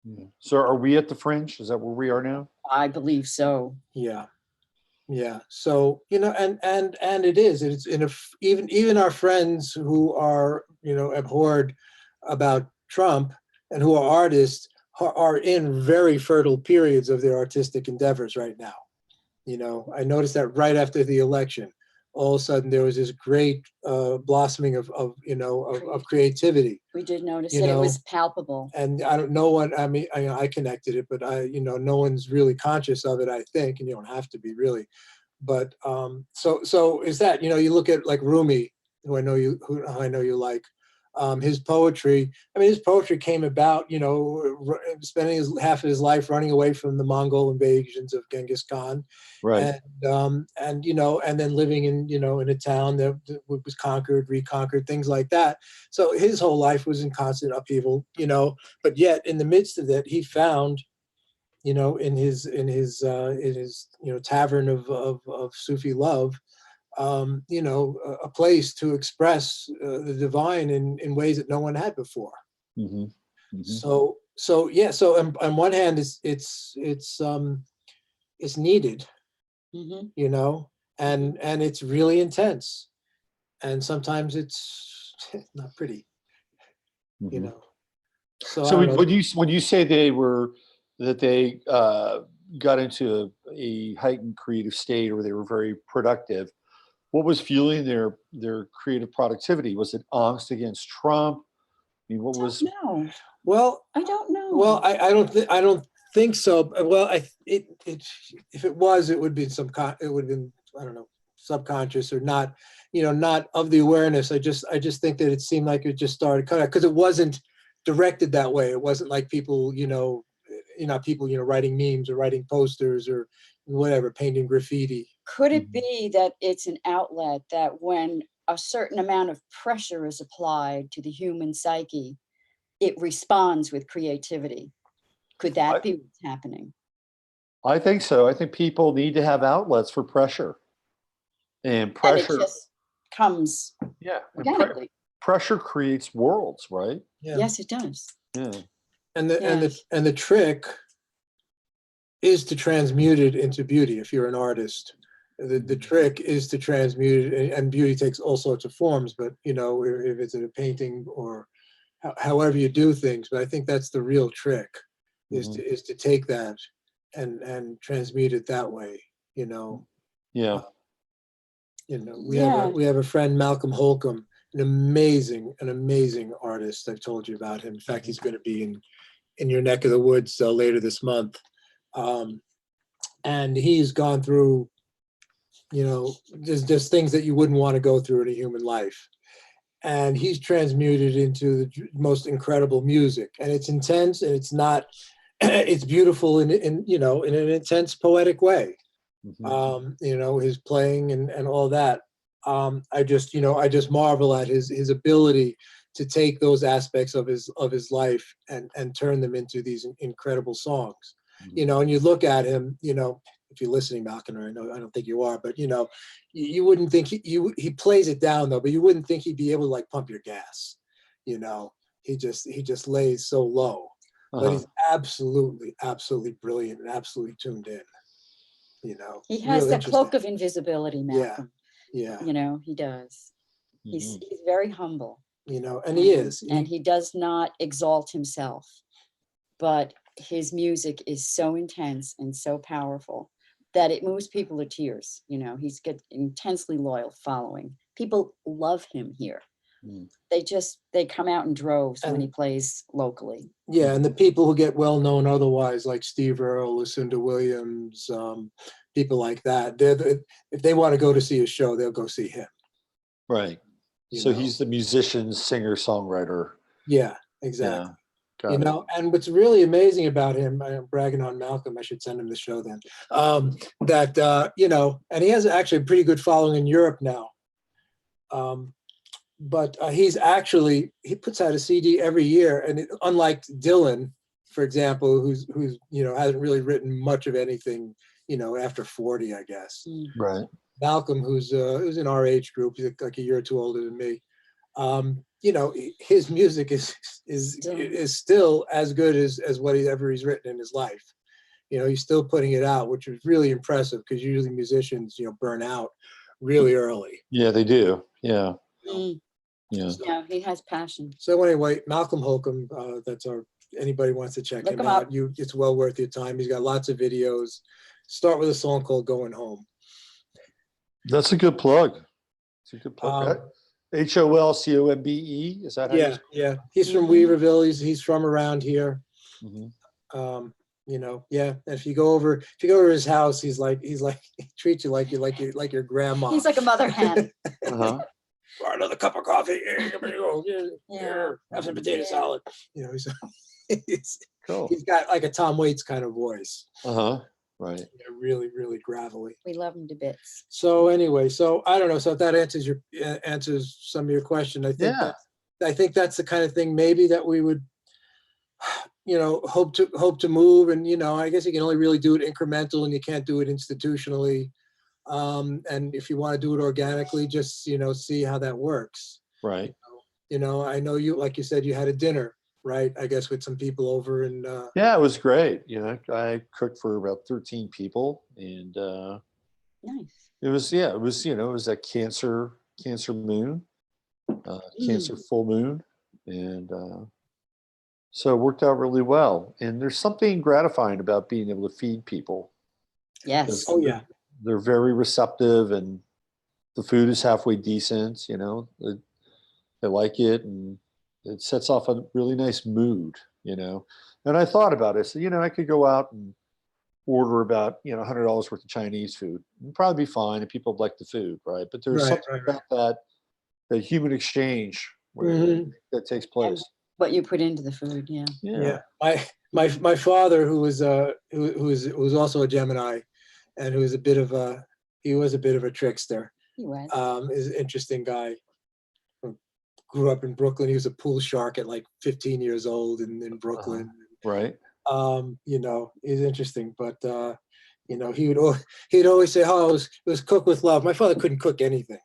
Yeah. So are we at the fringe? Is that where we are now? I believe so. Yeah. So, and it is, it's even our friends who are, abhorred about Trump and who are artists are in very fertile periods of their artistic endeavors right now. I noticed that right after the election, all of a sudden there was this great blossoming of creativity. We did notice You that it know, was palpable. And I don't know what, I mean, I connected it, but no one's really conscious of it, I think, and you don't have to be really. But so is that, you look at like Rumi, who I know you like, his poetry. I mean, his poetry came about, spending half of his life running away from the Mongol invasions of Genghis Khan, Right. and and then living in a town that was conquered, reconquered, things like that. So his whole life was in constant upheaval, but yet in the midst of that, he found, in his tavern of Sufi love, a place to express the divine in ways that no one had before. Mm-hmm. Mm-hmm. So yeah. So on one hand, it's needed, and it's really intense, and sometimes it's not pretty, Mm-hmm. So So I don't know. when you say they got into a heightened creative state, or they were very productive, what was fueling their creative productivity? Was it angst against Trump? I mean, what was? No, Well, I don't know. Well, I don't think so. Well, if it was, it would be it would have been, I don't know, subconscious or not, not of the awareness. I just think that it seemed like it just started kind of, because it wasn't directed that way. It wasn't like people, writing memes or writing posters or whatever, painting graffiti. Could it be that it's an outlet that when a certain amount of pressure is applied to the human psyche, it responds with creativity? Could that be what's happening? I think so. I think people need to have outlets for pressure, and And it pressure. just comes Yeah, organically. pressure creates worlds, right? Yeah. Yes, it does. Yeah. And the trick is to transmute it into beauty. If you're an artist, the trick is to transmute it, and beauty takes all sorts of forms. But if it's in a painting or however you do things, but I think that's the real trick, is to take that and transmute it that way. Yeah. We have a friend, Malcolm Holcomb, an amazing artist. I've told you about him. In fact, he's going to be in your neck of the woods later this month. And he's gone through, just things that you wouldn't want to go through in a human life. And he's transmuted into the most incredible music. And it's intense, and it's not, it's beautiful in an intense poetic way. His playing and all that. I just marvel at his ability to take those aspects of his life and turn them into these incredible songs. And you look at him, if you're listening, Malcolm, I don't think you are, but you wouldn't think he plays it down though, but you wouldn't think he'd be able to like pump your gas. He just lays so low, but he's absolutely brilliant and absolutely tuned in. He has the cloak of invisibility, Malcolm. Yeah. He does. He's very humble. And he is. And he does not exalt himself, but his music is so intense and so powerful that it moves people to tears. He's got intensely loyal following. People love him here. They come out in droves when he plays locally. Yeah, and the people who get well known otherwise, like Steve Earle, Lucinda Williams, people like that, if they want to go to see a show, they'll go see him. Right. So he's the musician, singer, songwriter. Yeah, exactly. Yeah. And what's really amazing about him, I'm bragging on Malcolm, I should send him the show then, and he has actually a pretty good following in Europe now. But he puts out a CD every year, and unlike Dylan, for example, who's hasn't really written much of anything, after 40, I guess. Right. Malcolm, who's in our age group, he's like a year or two older than me. His music is still as good as whatever he's written in his life. He's still putting it out, which is really impressive, because usually musicians, burn out really early. Yeah, they do. Yeah. Yeah. No, he has passion. So anyway, Malcolm Holcomb, anybody wants to check him out. It's well worth your time. He's got lots of videos. Start with a song called Going Home. That's a good plug. It's a good plug. HOLCOMBE, is that how Yeah, yeah. He's from Weaverville. He's from around here. Mhm. You know, yeah. If you go over his house, he's like he treats you like your grandma. He's like a mother hen. Uh-huh. For another cup of coffee. Here, have some potato salad. You know, Cool. he's got like a Tom Waits kind of voice. Uh-huh. Right. You know, really, really gravelly. We love him to bits. So anyway, so I don't know. So if that answers some of your question, I think that's the kind of thing maybe that we would, you know, hope to move. And you know, I guess you can only really do it incremental, and you can't do it institutionally. And if you want to do it organically, just you know, see how that works. Right. You know, I know you, like you said, you had a dinner, right? I guess with some people over and Yeah, it was great. You know, I cooked for about 13 people, and Nice. it was you know, it was a Cancer moon, Cancer full moon, and so it worked out really well. And there's something gratifying about being able to feed people. Yes. oh yeah, They're very receptive, and the food is halfway decent. You know, they like it, and it sets off a really nice mood. You know, and I thought about it. So you know, I could go out and order about $100 worth of Chinese food. It'd probably be fine, and people like the food, right? But there's right, something right. about that human exchange where Mhm. that takes place. What you put into the food, yeah. Yeah, my father, who was who was also a Gemini, and who was a bit of a trickster. He was. Is an interesting guy. Grew up in Brooklyn. He was a pool shark at like 15 years old in Brooklyn. Right. You know, he's interesting, but you know, he'd always say, "Oh, it was cooked with love." My father couldn't cook anything.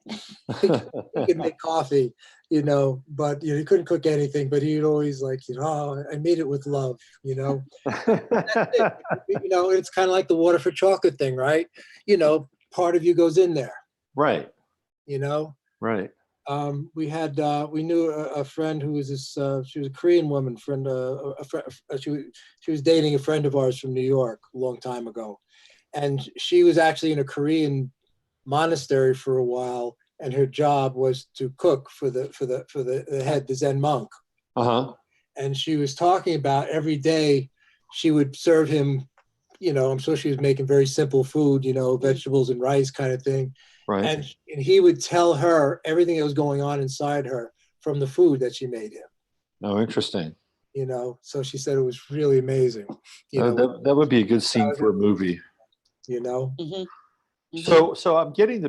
He could make coffee, you know, but you know, he couldn't cook anything. But he'd always like, you know, "Oh, I made it with love," you know. That's it. You know, it's kind of like the water for chocolate thing, right? You know, part of you goes in there. Right. You know, Right. we knew a friend who was this. She was a Korean woman friend. She was dating a friend of ours from New York a long time ago, and she was actually in a Korean monastery for a while, and her job was to cook for the head, the Zen monk. Uh-huh. And she was talking about every day she would serve him. You know, I'm sure she was making very simple food. You know, vegetables and rice kind of thing. Right. And he would tell her everything that was going on inside her from the food that she made him. Oh, interesting. You know, so she said it was really amazing. You know, that would be a good scene for a movie. you know. So I'm getting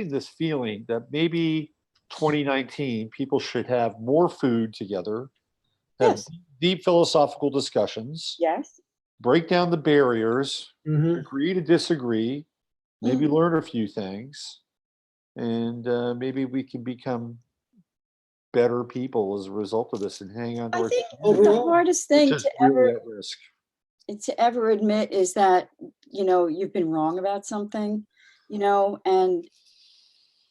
this feeling that maybe 2019 people should have more food together, have Yes. deep philosophical discussions, Yes. break down the barriers, Mhm. agree to disagree, maybe learn a few things, and maybe we can become better people as a result of this and hang on to I our think the Overall, hardest which thing is really at risk. to ever admit is that, you know, you've been wrong about something, you know, and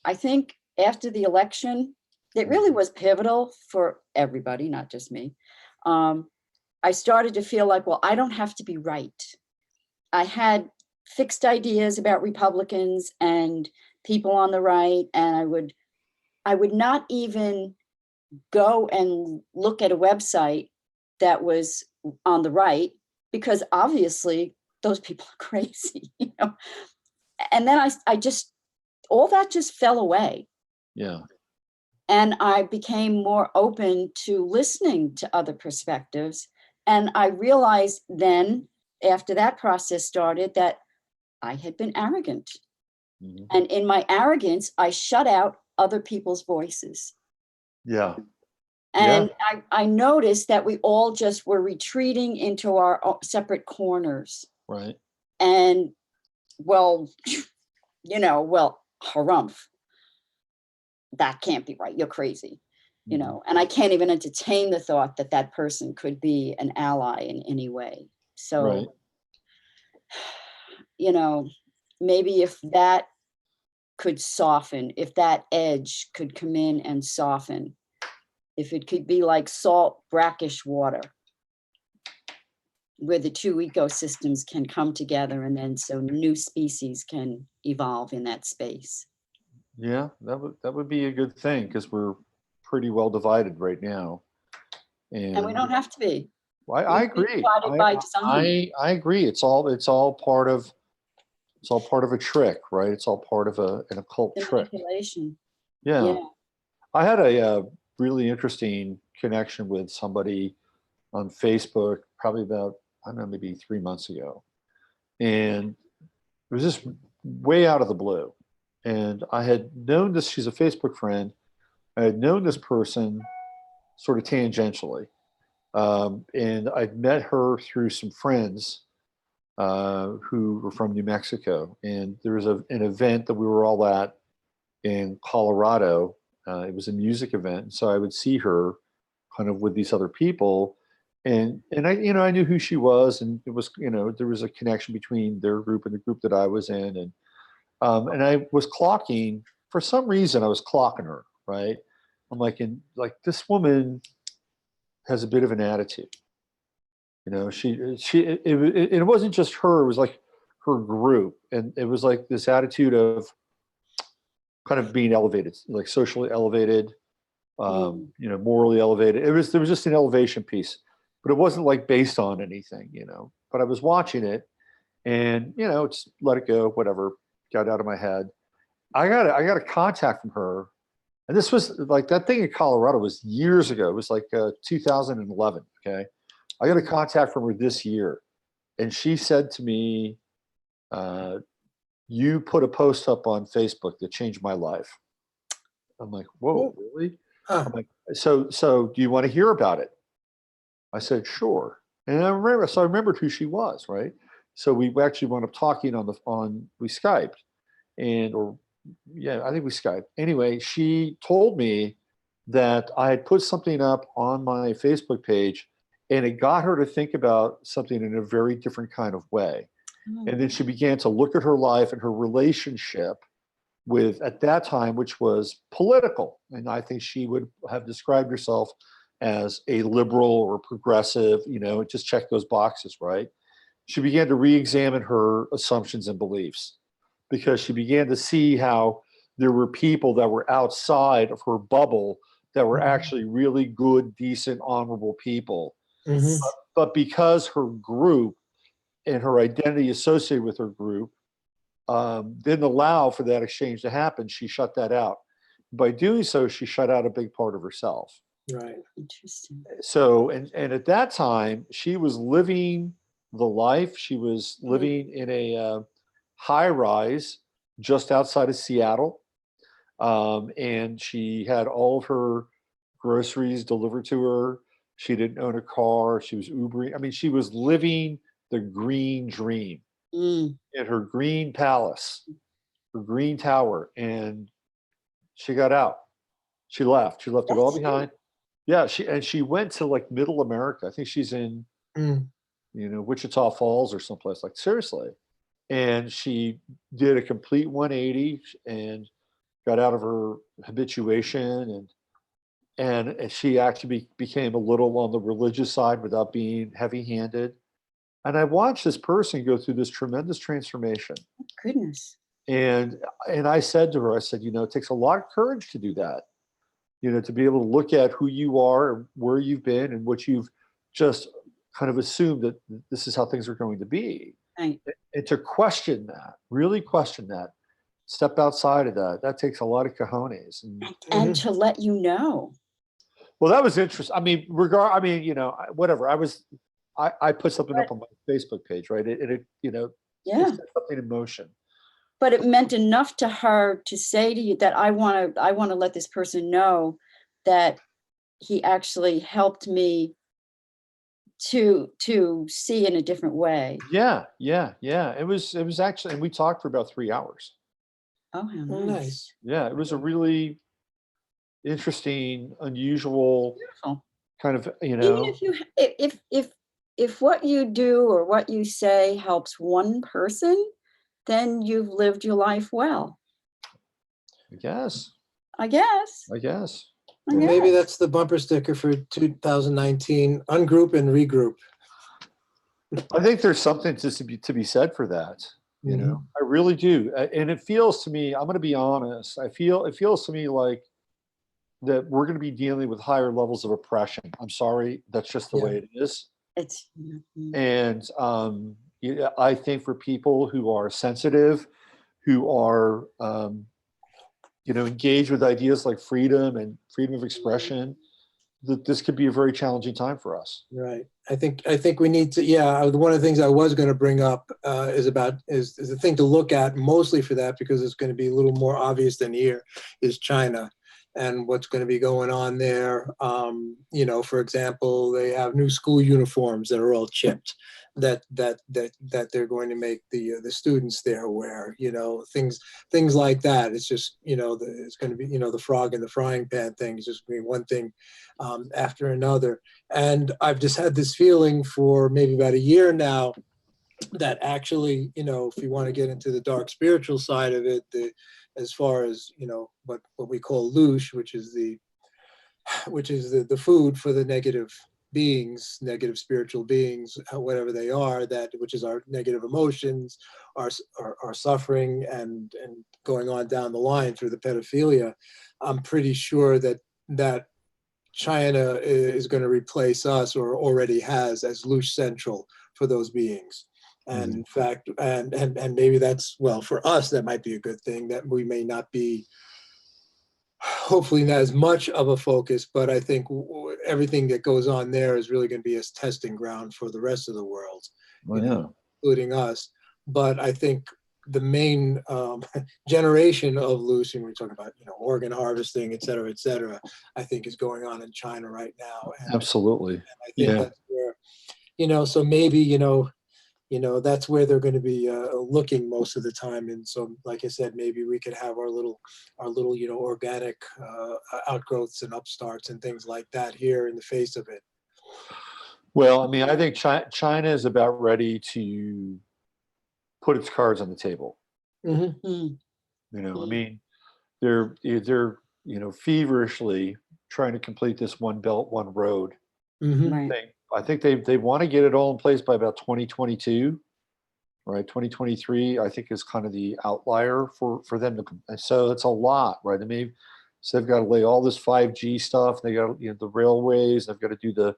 I think after the election, it really was pivotal for everybody, not just me. I started to feel like, well, I don't have to be right. I had fixed ideas about Republicans and people on the right, and I would not even go and look at a website that was on the right, because obviously those people are crazy, you know. And then I just, all that just fell away. Yeah. And I became more open to listening to other perspectives. And I realized then, after that process started, that I had been arrogant. Mhm. And in my arrogance, I shut out other people's voices. Yeah. And I noticed that we all just were retreating into our separate corners. Right. And well, you know, well, harumph. That can't be right. You're crazy, you know, and I can't even entertain the thought that that person could be an ally in any way. So, Right. you know, maybe if that could soften, if that edge could come in and soften, if it could be like salt, brackish water, where the two ecosystems can come together, and then so new species can evolve in that space. Yeah, that would be a good thing because we're pretty well divided right now. And we don't have to be. I We can be agree. divided by design. I agree. It's all part of a trick, right? It's all part of an occult The trick. manipulation. Yeah. Yeah. I had a really interesting connection with somebody on Facebook probably about, I don't know, maybe 3 months ago. And it was just way out of the blue. And I had known this, she's a Facebook friend. I had known this person sort of tangentially. And I'd met her through some friends who were from New Mexico. And there was an event that we were all at in Colorado. It was a music event. So I would see her kind of with these other people. And I, I knew who she was, and it was, there was a connection between their group and the group that I was in. And I was clocking, for some reason I was clocking her, right? I'm like, this woman has a bit of an attitude. It wasn't just her, it was like her group. And it was like this attitude of kind of being elevated, like socially elevated, morally elevated. There was just an elevation piece, but it wasn't like based on anything, but I was watching it and, just let it go, whatever, got out of my head. I got a contact from her. And this was like, that thing in Colorado was years ago. It was like 2011. Okay. I got a contact from her this year. And she said to me, you put a post up on Facebook that changed my life. I'm like, whoa, really? Huh. I'm like, so do you want to hear about it? I said, sure. And I remembered who she was, right? So we actually wound up talking we Skyped I think we Skyped. Anyway, she told me that I had put something up on my Facebook page and it got her to think about something in a very different kind of way. And then she began to look at her life and her relationship with, at that time, which was political. And I think she would have described herself as a liberal or progressive, just check those boxes, right? She began to re-examine her assumptions and beliefs because she began to see how there were people that were outside of her bubble that were actually really good, decent, honorable people. Mhm. But because her group and her identity associated with her group didn't allow for that exchange to happen, she shut that out. By doing so, she shut out a big part of herself. Right. Interesting. So, and at that time, she was living the life. She was living in a high rise just outside of Seattle. And she had all of her groceries delivered to her. She didn't own a car. She was Ubering. I mean, she was living the green dream in her green palace, her green tower. And she got out. She left. She left it all behind. Yeah, she went to like middle America. I think she's in, Wichita Falls or someplace, like seriously. And she did a complete 180 and got out of her habituation and she actually became a little on the religious side without being heavy-handed. And I watched this person go through this tremendous transformation. Goodness. And I said to her, I said, it takes a lot of courage to do that. To be able to look at who you are and where you've been and what you've just kind of assumed that this is how things are going to be. Right. And to question that, really question that, step outside of that takes a lot of cojones. And to let you know. Well, that was interesting. I mean, whatever. I put something up on my Facebook page, right? It set something in motion. But it meant enough to her to say to you that I want to let this person know that he actually helped me to see in a different way. Yeah. It was actually, and we talked for about 3 hours. Oh, how Oh, nice. nice. Yeah, it was a really interesting, unusual Beautiful. kind of, Even if what you do or what you say helps one person, then you've lived your life well. I guess. Maybe that's the bumper sticker for 2019, ungroup and regroup. I think there's something to be said for that. You know, I really do. And it feels to me, I'm going to be honest, it feels to me like that we're going to be dealing with higher levels of oppression. I'm sorry, that's just the Yeah. way it is. It's And yeah, I think for people who are sensitive, who are, you know, engaged with ideas like freedom and freedom of expression, that this could be a very challenging time for us. Right. I think we need to, yeah, one of the things I was going to bring up is the thing to look at mostly for that, because it's going to be a little more obvious than here, is China and what's going to be going on there. You know, for example, they have new school uniforms that are all chipped that they're going to make the students there wear, you know, things like that. It's just, you know, it's going to be, you know, the frog in the frying pan thing is just being one thing after another. And I've just had this feeling for maybe about a year now that actually, you know, if you want to get into the dark spiritual side of it, as far as, you know, what we call loosh, which is the food for the negative beings, negative spiritual beings, whatever they are, which is our negative emotions, our suffering, and going on down the line through the pedophilia. I'm pretty sure that China is going to replace us, or already has, as loosh central for those beings. And in fact, and maybe that's, well, for us, that might be a good thing, that we may not be, hopefully not as much of a focus, but I think everything that goes on there is really going to be a testing ground for the rest of the world, Well, yeah. including us. But I think the main generation of loosh, and we're talking about, you know, organ harvesting, et cetera, I think is going on in China right now. And Absolutely. and I think that's where, you know, so maybe, you know, that's where they're going to be looking most of the time. And so, like I said, maybe we could have our little, you know, organic outgrowths and upstarts and things like that here in the face of it. Well, I mean, I think China is about ready to put its cards on the table. Mm-hmm. You know, I mean, they're you know, feverishly trying to complete this one belt, one road Mm-hmm. right. thing. I think they want to get it all in place by about 2022, right? 2023, I think, is kind of the outlier for them to. And so it's a lot, right? I mean, so they've got to lay all this 5G stuff. They got, you know, the railways. They've got to do the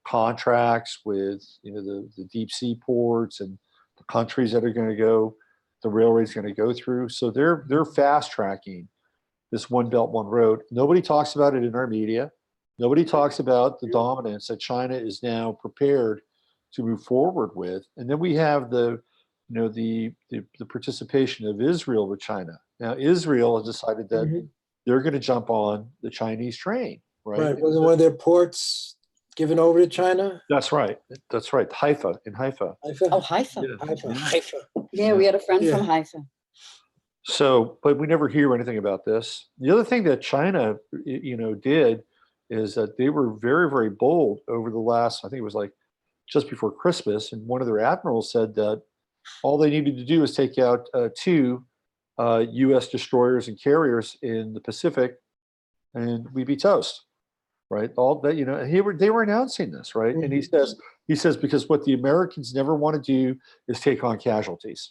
contracts with, you know, the deep sea ports and the countries that are going to go. The railway's going to go through. So they're fast tracking this one belt, one road. Nobody talks about it in our media. Nobody talks about the dominance that China is now prepared to move forward with. And then we have the participation of Israel with China. Now, Israel has decided that Mm-hmm. they're going to jump on the Chinese train, right? Right. Wasn't one of their ports given over to China? That's right. That's right. Haifa, in Haifa. Haifa? Oh, Haifa. Yeah. Haifa. Yeah, we had a friend Yeah. from Haifa. So, but we never hear anything about this. The other thing that China, you know, did is that they were very, very bold over the last, I think it was like just before Christmas, and one of their admirals said that all they needed to do is take out 2 U.S. destroyers and carriers in the Pacific, and we'd be toast, right? All that, you know, and they were announcing this, right? And he says because what the Americans never want to do is take on casualties.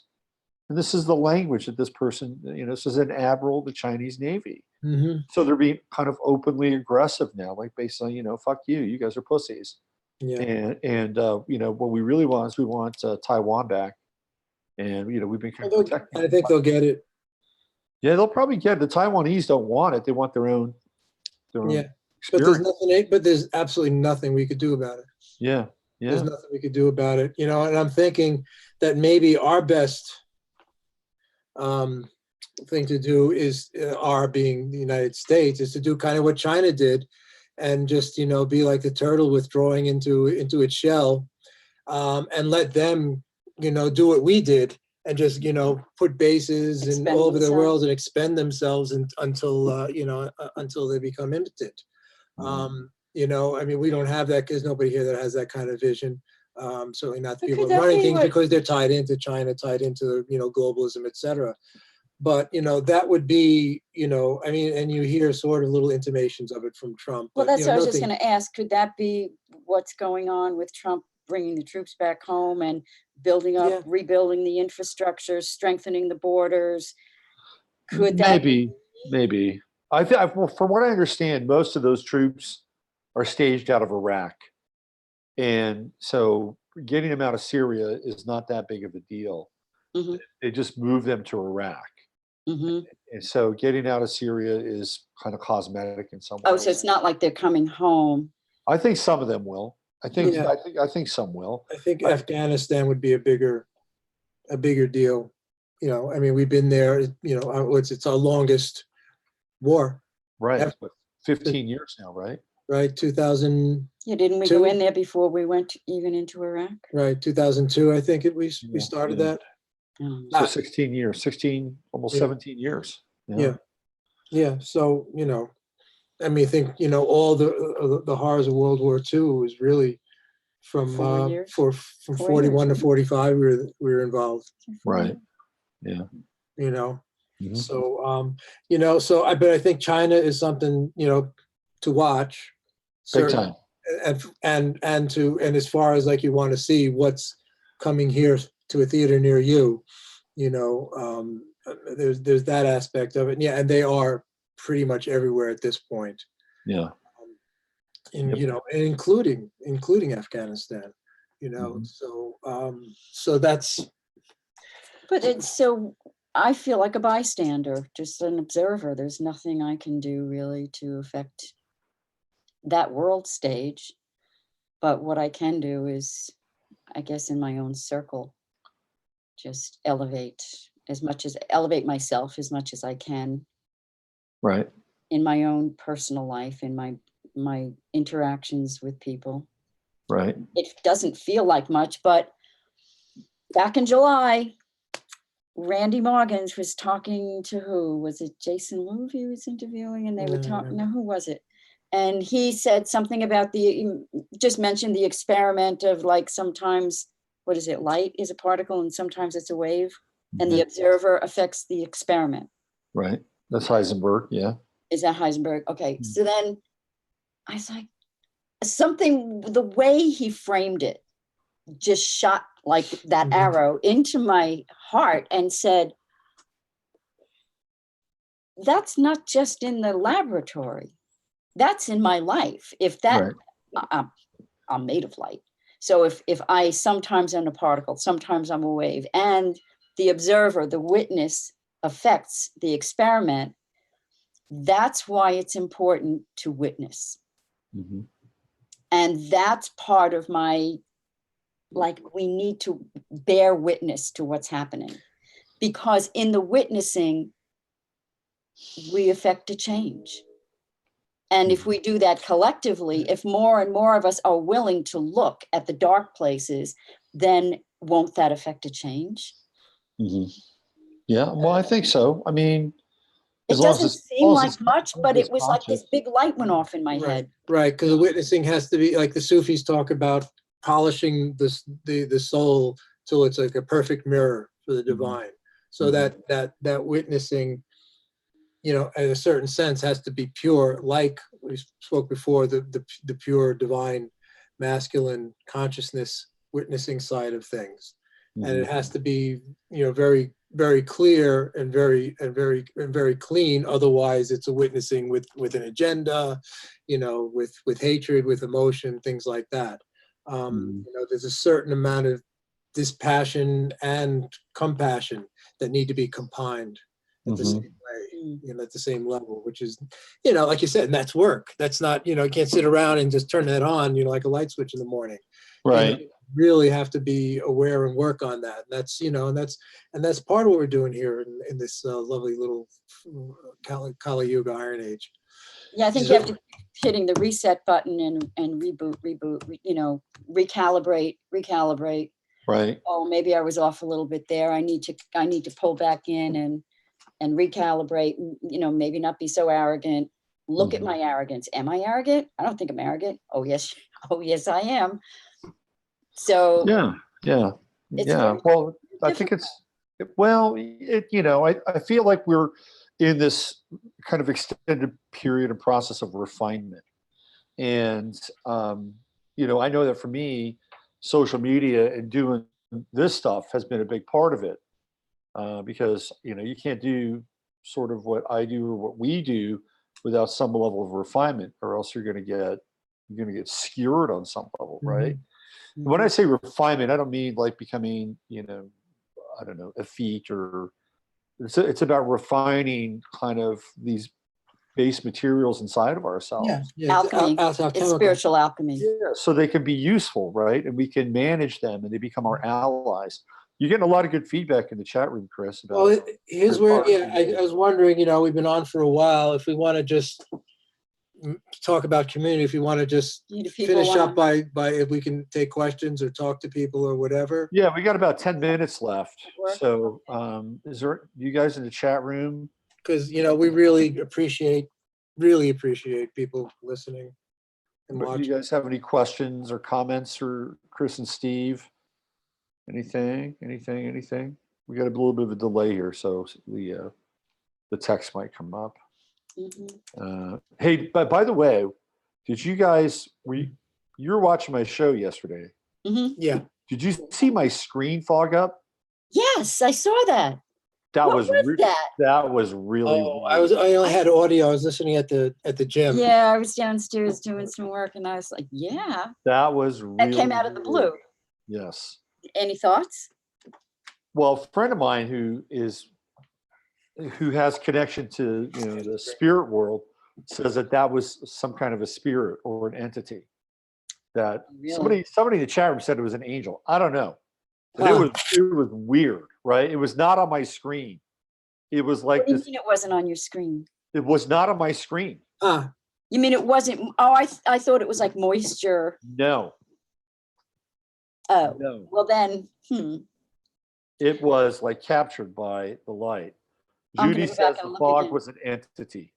And this is the language that this person, you know, this is an admiral of the Chinese Navy. Mm-hmm. So they're being kind of openly aggressive now, like based on, you know, fuck you, you guys are pussies. Yeah. And you know, what we really want is we want Taiwan back. And, you know, we've been kind of protecting. I think they'll get it. Yeah, they'll probably get it. The Taiwanese don't want it. They want their own Yeah. But experience. there's absolutely nothing we could do about it. Yeah. There's nothing we could do about it. You know, and I'm thinking that maybe our best thing to do is, our being the United States, is to do kind of what China did, and just, you know, be like the turtle withdrawing into its shell, and let them, you know, do what we did, and just, you know, put bases in Expend all over the themselves. world and expend themselves until you know, until they become impotent. You know, I mean, we don't have that, because nobody here that has that kind of vision. Certainly not the people Okay, running definitely things, would. because they're tied into China, tied into, you know, globalism, et cetera. But, you know, that would be, you know, I mean, and you hear sort of little intimations of it from Trump. Well, but, that's you know, what I was just nothing- going to ask. Could that be what's going on with Trump bringing the troops back home and building up, Yeah. rebuilding the infrastructure, strengthening the borders. Could that? Maybe. I think, well, from what I understand, most of those troops are staged out of Iraq, and so getting them out of Syria is not that big of a deal. Mhm, They just move them to Iraq, mhm. and so getting out of Syria is kind of cosmetic in some Oh, ways. so it's not like they're coming home. I think some of them will. Yeah. I think some will. I think Afghanistan would be a bigger deal. You know, I mean, we've been there, you know, it's our longest war, Right. Ever. But 15 years now, right? right? 2000, Yeah, didn't we go in there before we went even into Iraq? right, 2002, I think we Yeah, started yeah. that. So 16 years, 16, almost Yeah. 17 years. Yeah. Yeah, so, you know, I mean, I think, you know, all the horrors of World War II was really from 4 years? from 4 41 years. to 45 we were involved, Right. Yeah. you know. Mhm. So you know, but I think China is something, you know, to watch. Big Certain- time. and as far as like you want to see what's coming here to a theater near you, you know, there's that aspect of it. Yeah, and they are pretty much everywhere at this point. Yeah. And Yep. you know, and including Afghanistan, you know. Mhm. So that's But it's so, I feel like a bystander, just an observer. There's nothing I can do really to affect that world stage. But what I can do is, I guess, in my own circle, just elevate myself as much as I can Right. in my own personal life, in my interactions with people. Right. It doesn't feel like much, but back in July, Randy Morgans was talking to who? Was it Jason Louv he was interviewing? And they were talking, no, who was it? And he said something about just mentioned the experiment of like sometimes, what is it? Light is a particle and sometimes it's a wave. And the observer affects the experiment. Right. That's Heisenberg. Yeah. Is that Heisenberg? Okay. So then I was like, the way he framed it just shot like that arrow into my heart and said, that's not just in the laboratory, that's in my life. If that, Right. I'm made of light. So if I sometimes am a particle, sometimes I'm a wave, and the observer, the witness affects the experiment, that's why it's important to witness. Mhm. And that's part of my, like, we need to bear witness to what's happening, because in the witnessing, we affect a change. And if we do that collectively, if more and more of us are willing to look at the dark places, then won't that affect a change? Mhm. Yeah. Well, I think so. I mean, It as long as doesn't it's, seem like as much, long but as it it's was like this conscious. big light went off in my right, head. right, because the witnessing has to be like the Sufis talk about polishing the soul till it's like a perfect mirror for the divine. So that witnessing, you know, in a certain sense, has to be pure, like we spoke before, the pure divine masculine consciousness witnessing side of things. And it has to be, you know, very, very clear and very clean. Otherwise, it's a witnessing with an agenda, you know, with hatred, with emotion, things like that. You know, there's a certain amount of dispassion and compassion that need to be combined at the same way, you know, at the same level, which is, you know, like you said, and that's work. That's not, you know, you can't sit around and just turn that on, you know, like a light switch in the morning. Right. You know, really have to be aware and work on that. And that's, you know, and that's part of what we're doing here in this lovely little Kali Yuga Iron Age. Yeah, I think you have to hitting the reset button and reboot, you know, recalibrate. Right. Oh, maybe I was off a little bit there. I need to pull back in and recalibrate, you know, maybe not be so arrogant. Look at my arrogance. Am I arrogant? I don't think I'm arrogant. Oh yes. Oh yes, I am. So Yeah. Yeah. it's Yeah. very Well, I difficult. think you know, I feel like we're in this kind of extended period and process of refinement. And, you know, I know that for me, social media and doing this stuff has been a big part of it, because you can't do sort of what I do or what we do without some level of refinement, or else you're going to get skewered on some level, right? When I say refinement, I don't mean like becoming, I don't know, effete, or it's about refining kind of these base materials inside of ourselves. Alchemy. It's spiritual alchemy. Yeah, so they can be useful, right? And we can manage them, and they become our allies. You're getting a lot of good feedback in the chat room, Krys. About Well, here's where, I was wondering, we've been on for a while. If we want to just talk about community, if you want to just finish up by if we can take questions or talk to people or whatever. Yeah, we got about 10 minutes left. So is there, you guys in the chat room? Because, we really appreciate people listening and But watching. you guys have any questions or comments for Krys and Steve? Anything? We got a little bit of a delay here, so the text might come up. Hey, but by the way, did you guys, you were watching my show yesterday? Yeah. Did you see my screen fog up? Yes, I saw that. That What was that? That was really. Oh, I only had audio. I was listening at the gym. Yeah, I was downstairs doing some work, and I was like, yeah. That was really. That came out of the blue. Yes. Any thoughts? Well, a friend of mine who has connection to the spirit world says that was some kind of a spirit or an entity. That somebody in the chat room said it was an angel. I don't know. But it was weird, right? It was not on my screen. It was like what do you mean it wasn't on your screen? It was not on my screen. You mean it wasn't? Oh, I thought it was like moisture. No. Oh, no. Well then, It was like captured by the light. Judy says the fog was an entity.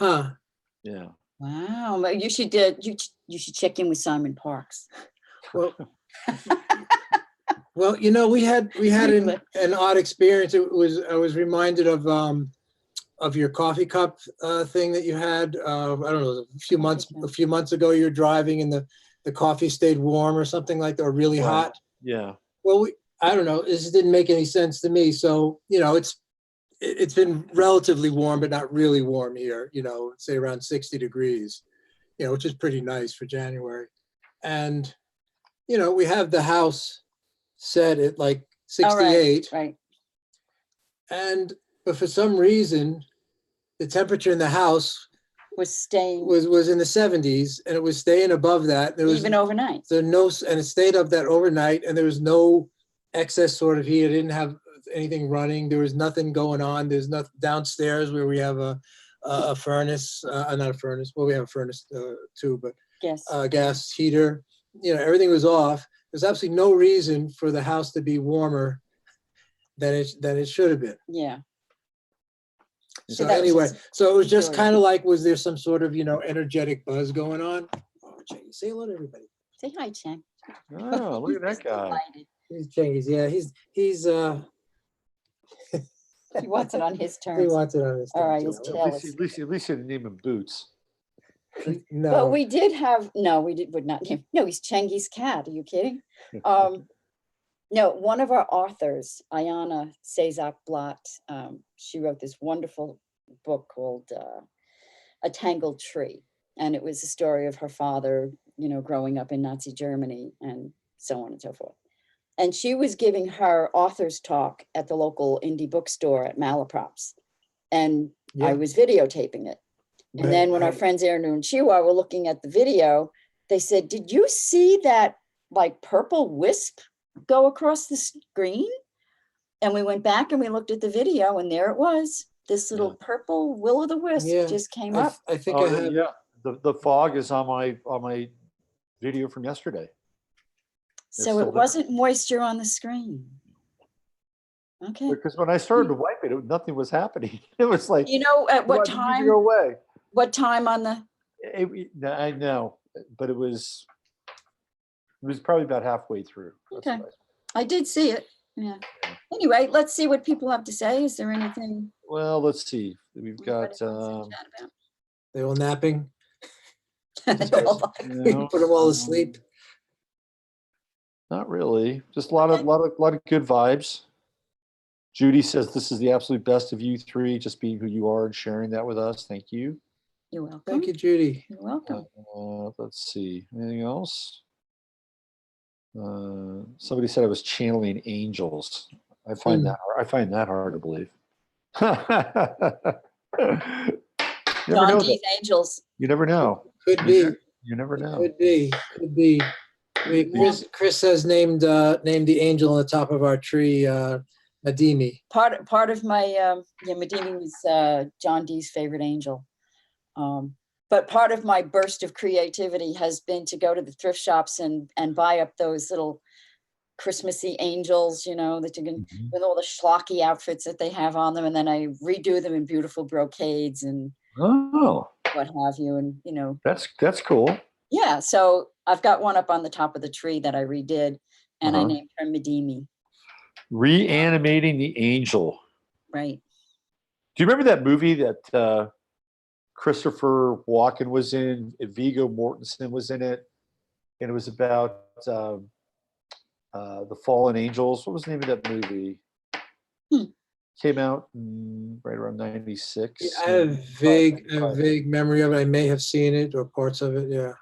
Yeah. Wow. You should check in with Simon Parks. Well, well, we had an odd experience. I was reminded of your coffee cup thing that you had. I don't know, a few months ago. You were driving and the coffee stayed warm or something like that, or really hot. Yeah. Well, I don't know. This didn't make any sense to me. So it's been relatively warm, but not really warm here. Say around 60 degrees. Which is pretty nice for January. And we have the house set at like 68. Right. But for some reason, the temperature in the house was in the 70s, and it was staying above that. There was even overnight. And it stayed up that overnight, and there was no excess sort of heat. I didn't have anything running. There was nothing going on. There's nothing downstairs where we have a furnace, not a furnace. Well, we have a furnace too, but gas heater. Everything was off. There's absolutely no reason for the house to be warmer than it should have been. Yeah. So anyway, so it was just kind of like, was there some sort of energetic buzz going on? Oh, Chang, say hello to everybody. Say hi, Chang. Oh, look at that guy. He's Chang's. Yeah, he's. He wants it on his terms. He wants it on his terms. All right, at least you didn't name him Boots. No. But we did have would not name. No, he's Changi's cat. Are you kidding? No, one of our authors, Ayana Sazak Blatt, she wrote this wonderful book called A Tangled Tree. And it was a story of her father, growing up in Nazi Germany and so on and so forth. And she was giving her author's talk at the local indie bookstore at Malaprops. And I was videotaping it. And then when our friends Aaron and Chiwa were looking at the video, they said, did you see that like purple wisp go across the screen? And we went back and we looked at the video, and there it was. This little purple will-o'-the-wisp just came up. I think I have. Yeah, the fog is on my video from yesterday. So it wasn't moisture on the screen. Okay. Because when I started to wipe it, nothing was happening. It was like, at what time? Go away. What time on the? I know, but it was probably about halfway through. Okay. I did see it. Yeah. Anyway, let's see what people have to say. Is there anything? Well, let's see. We've got. They all napping. Put them all asleep. Not really. Just a lot of good vibes. Judy says this is the absolute best of you three, just being who you are and sharing that with us. Thank you. You're welcome. Thank you, Judy. You're welcome. Let's see. Anything else? Somebody said I was channeling angels. I find that hard to believe. You never John know D's that. Angels. You never know. Could be. You never know. Could be. I mean, Chris has named the angel on the top of our tree, Madimi. Part of my Madimi was John D's favorite angel. But part of my burst of creativity has been to go to the thrift shops and buy up those little Christmassy angels, you know, that you can with all the schlocky outfits that they have on them, and then I redo them in beautiful brocades and what have you, and you know. That's cool. Yeah, so I've got one up on the top of the tree that I redid, and I named her Madimi. Reanimating the angel. Right. Do you remember that movie that Christopher Walken was in? Viggo Mortensen was in it, and it was about the fallen angels. What was the name of that movie? Came out right around 96. I have a vague memory of it. I may have seen it or parts of it. Yeah.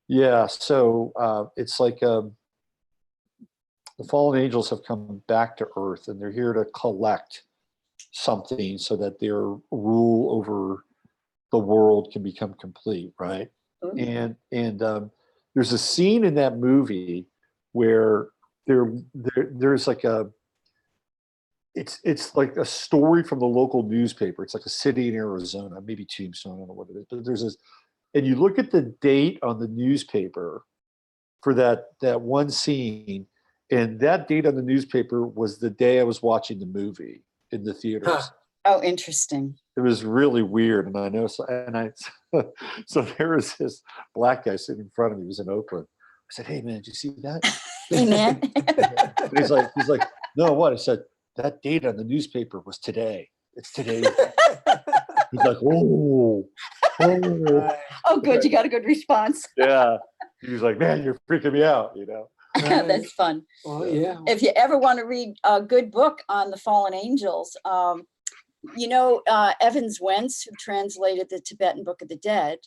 Yeah. So it's like the fallen angels have come back to Earth, and they're here to collect something so that their rule over the world can become complete, right? And there's a scene in that movie where there's like it's like a story from the local newspaper. It's like a city in Arizona, maybe Tombstone, I don't know what it is, but there's this, and you look at the date on the newspaper for that one scene, and that date on the newspaper was the day I was watching the movie in the theaters. Huh. Oh, interesting. It was really weird, and I know, so there was this black guy sitting in front of me. He was in Oakland. I said, "Hey, man, did you see that?" Hey, man. And he's like, "No, what?" I said, "That date on the newspaper was today. It's today." He's like, "Oh, oh, good. You got a good response. Yeah." He was like, "Man, you're freaking me out," you know. That's fun. Oh, yeah. If you ever want to read a good book on the fallen angels, you know, Evans Wentz, who translated the Tibetan Book of the Dead,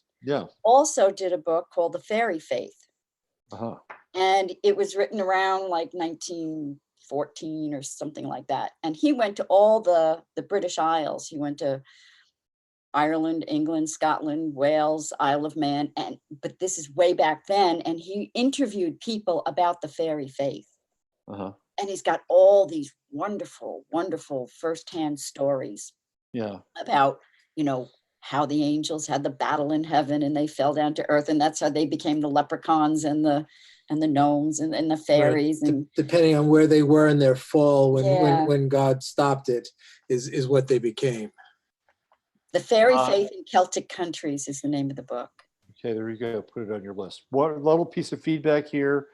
also did a book called The Fairy Faith. And it was written around like 1914 or something like that. And he went to all the British Isles. He went to Ireland, England, Scotland, Wales, Isle of Man. But this is way back then. And he interviewed people about the fairy faith. And he's got all these wonderful, wonderful firsthand stories about, you know, how the angels had the battle in heaven and they fell down to earth. And that's how they became the leprechauns and the gnomes and the fairies. Right. And depending on where they were in their fall, when God stopped it, is what they became. The Fairy Faith in Celtic Countries is the name of the book. Okay, there you go. Put it on your list. One little piece of feedback here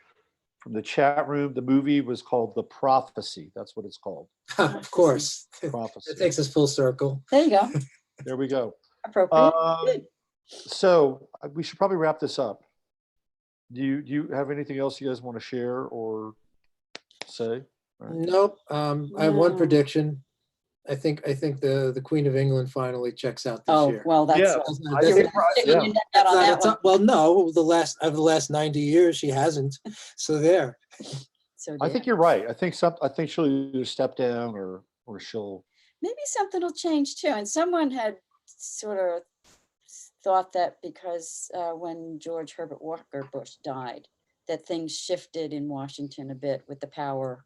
from the chat room. The movie was called The Prophecy. That's what it's called. Of course. Prophecy. It takes us full circle. There you go. There we go. Appropriate. So we should probably wrap this up. Do you have anything else you guys want to share or say? Right. Nope. I have one prediction. I think the Queen of England finally checks out this year. Well, that's well, no, the last 90 years she hasn't. So there. So I think you're right. I think she'll either step down or she'll. Maybe something will change too. And someone had sort of thought that because when George Herbert Walker Bush died, that things shifted in Washington a bit with the power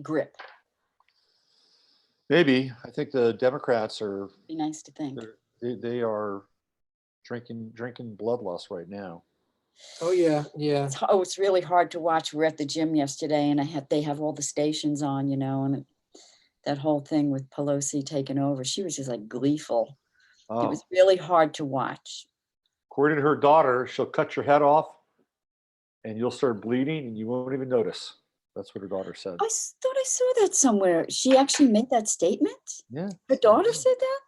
grip. Maybe. I think the Democrats are. Be nice to think. They are drinking bloodlust right now. Oh yeah, yeah. It's really hard to watch. We were at the gym yesterday, and they have all the stations on, you know, and that whole thing with Pelosi taking over. She was just like gleeful. Oh. It was really hard to watch. According to her daughter, she'll cut your head off, and you'll start bleeding, and you won't even notice. That's what her daughter said. I thought I saw that somewhere. She actually made that statement? Yeah. Her daughter said that?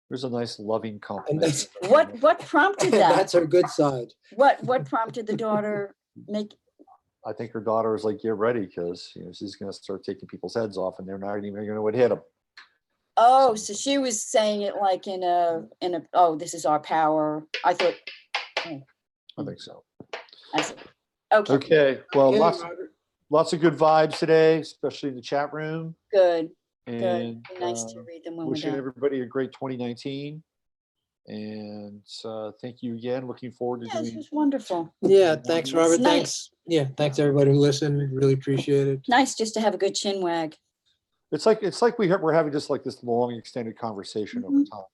There's a nice loving compliment. What prompted that? That's her good side. What prompted the daughter make? I think her daughter is like, get ready, because she's going to start taking people's heads off, and they're not even going to know what hit them. Oh, so she was saying it like in a, oh, this is our power. I thought, I think so. I see. Okay, Okay. Well, Okay, lots Robert. of good vibes today, especially in the chat room. good. And Be nice to read them when we're wishing done. everybody a great 2019. And thank you again. Looking forward to Yeah, this doing. was wonderful. Yeah, thanks, Robert. nice. Thanks. Yeah, thanks everybody who listened. Really appreciate it. Nice just to have a good chin wag. It's like we're having just like this long extended conversation over time,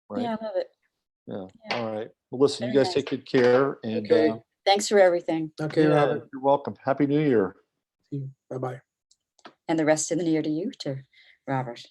right? Yeah, I love it. Yeah. Yeah. All right. Well, listen, you Very guys nice. take good care, and Okay. Thanks for everything. Okay, yeah, Robert. you're welcome. Happy New Year. Bye-bye. And the rest of the year to you too, Robert.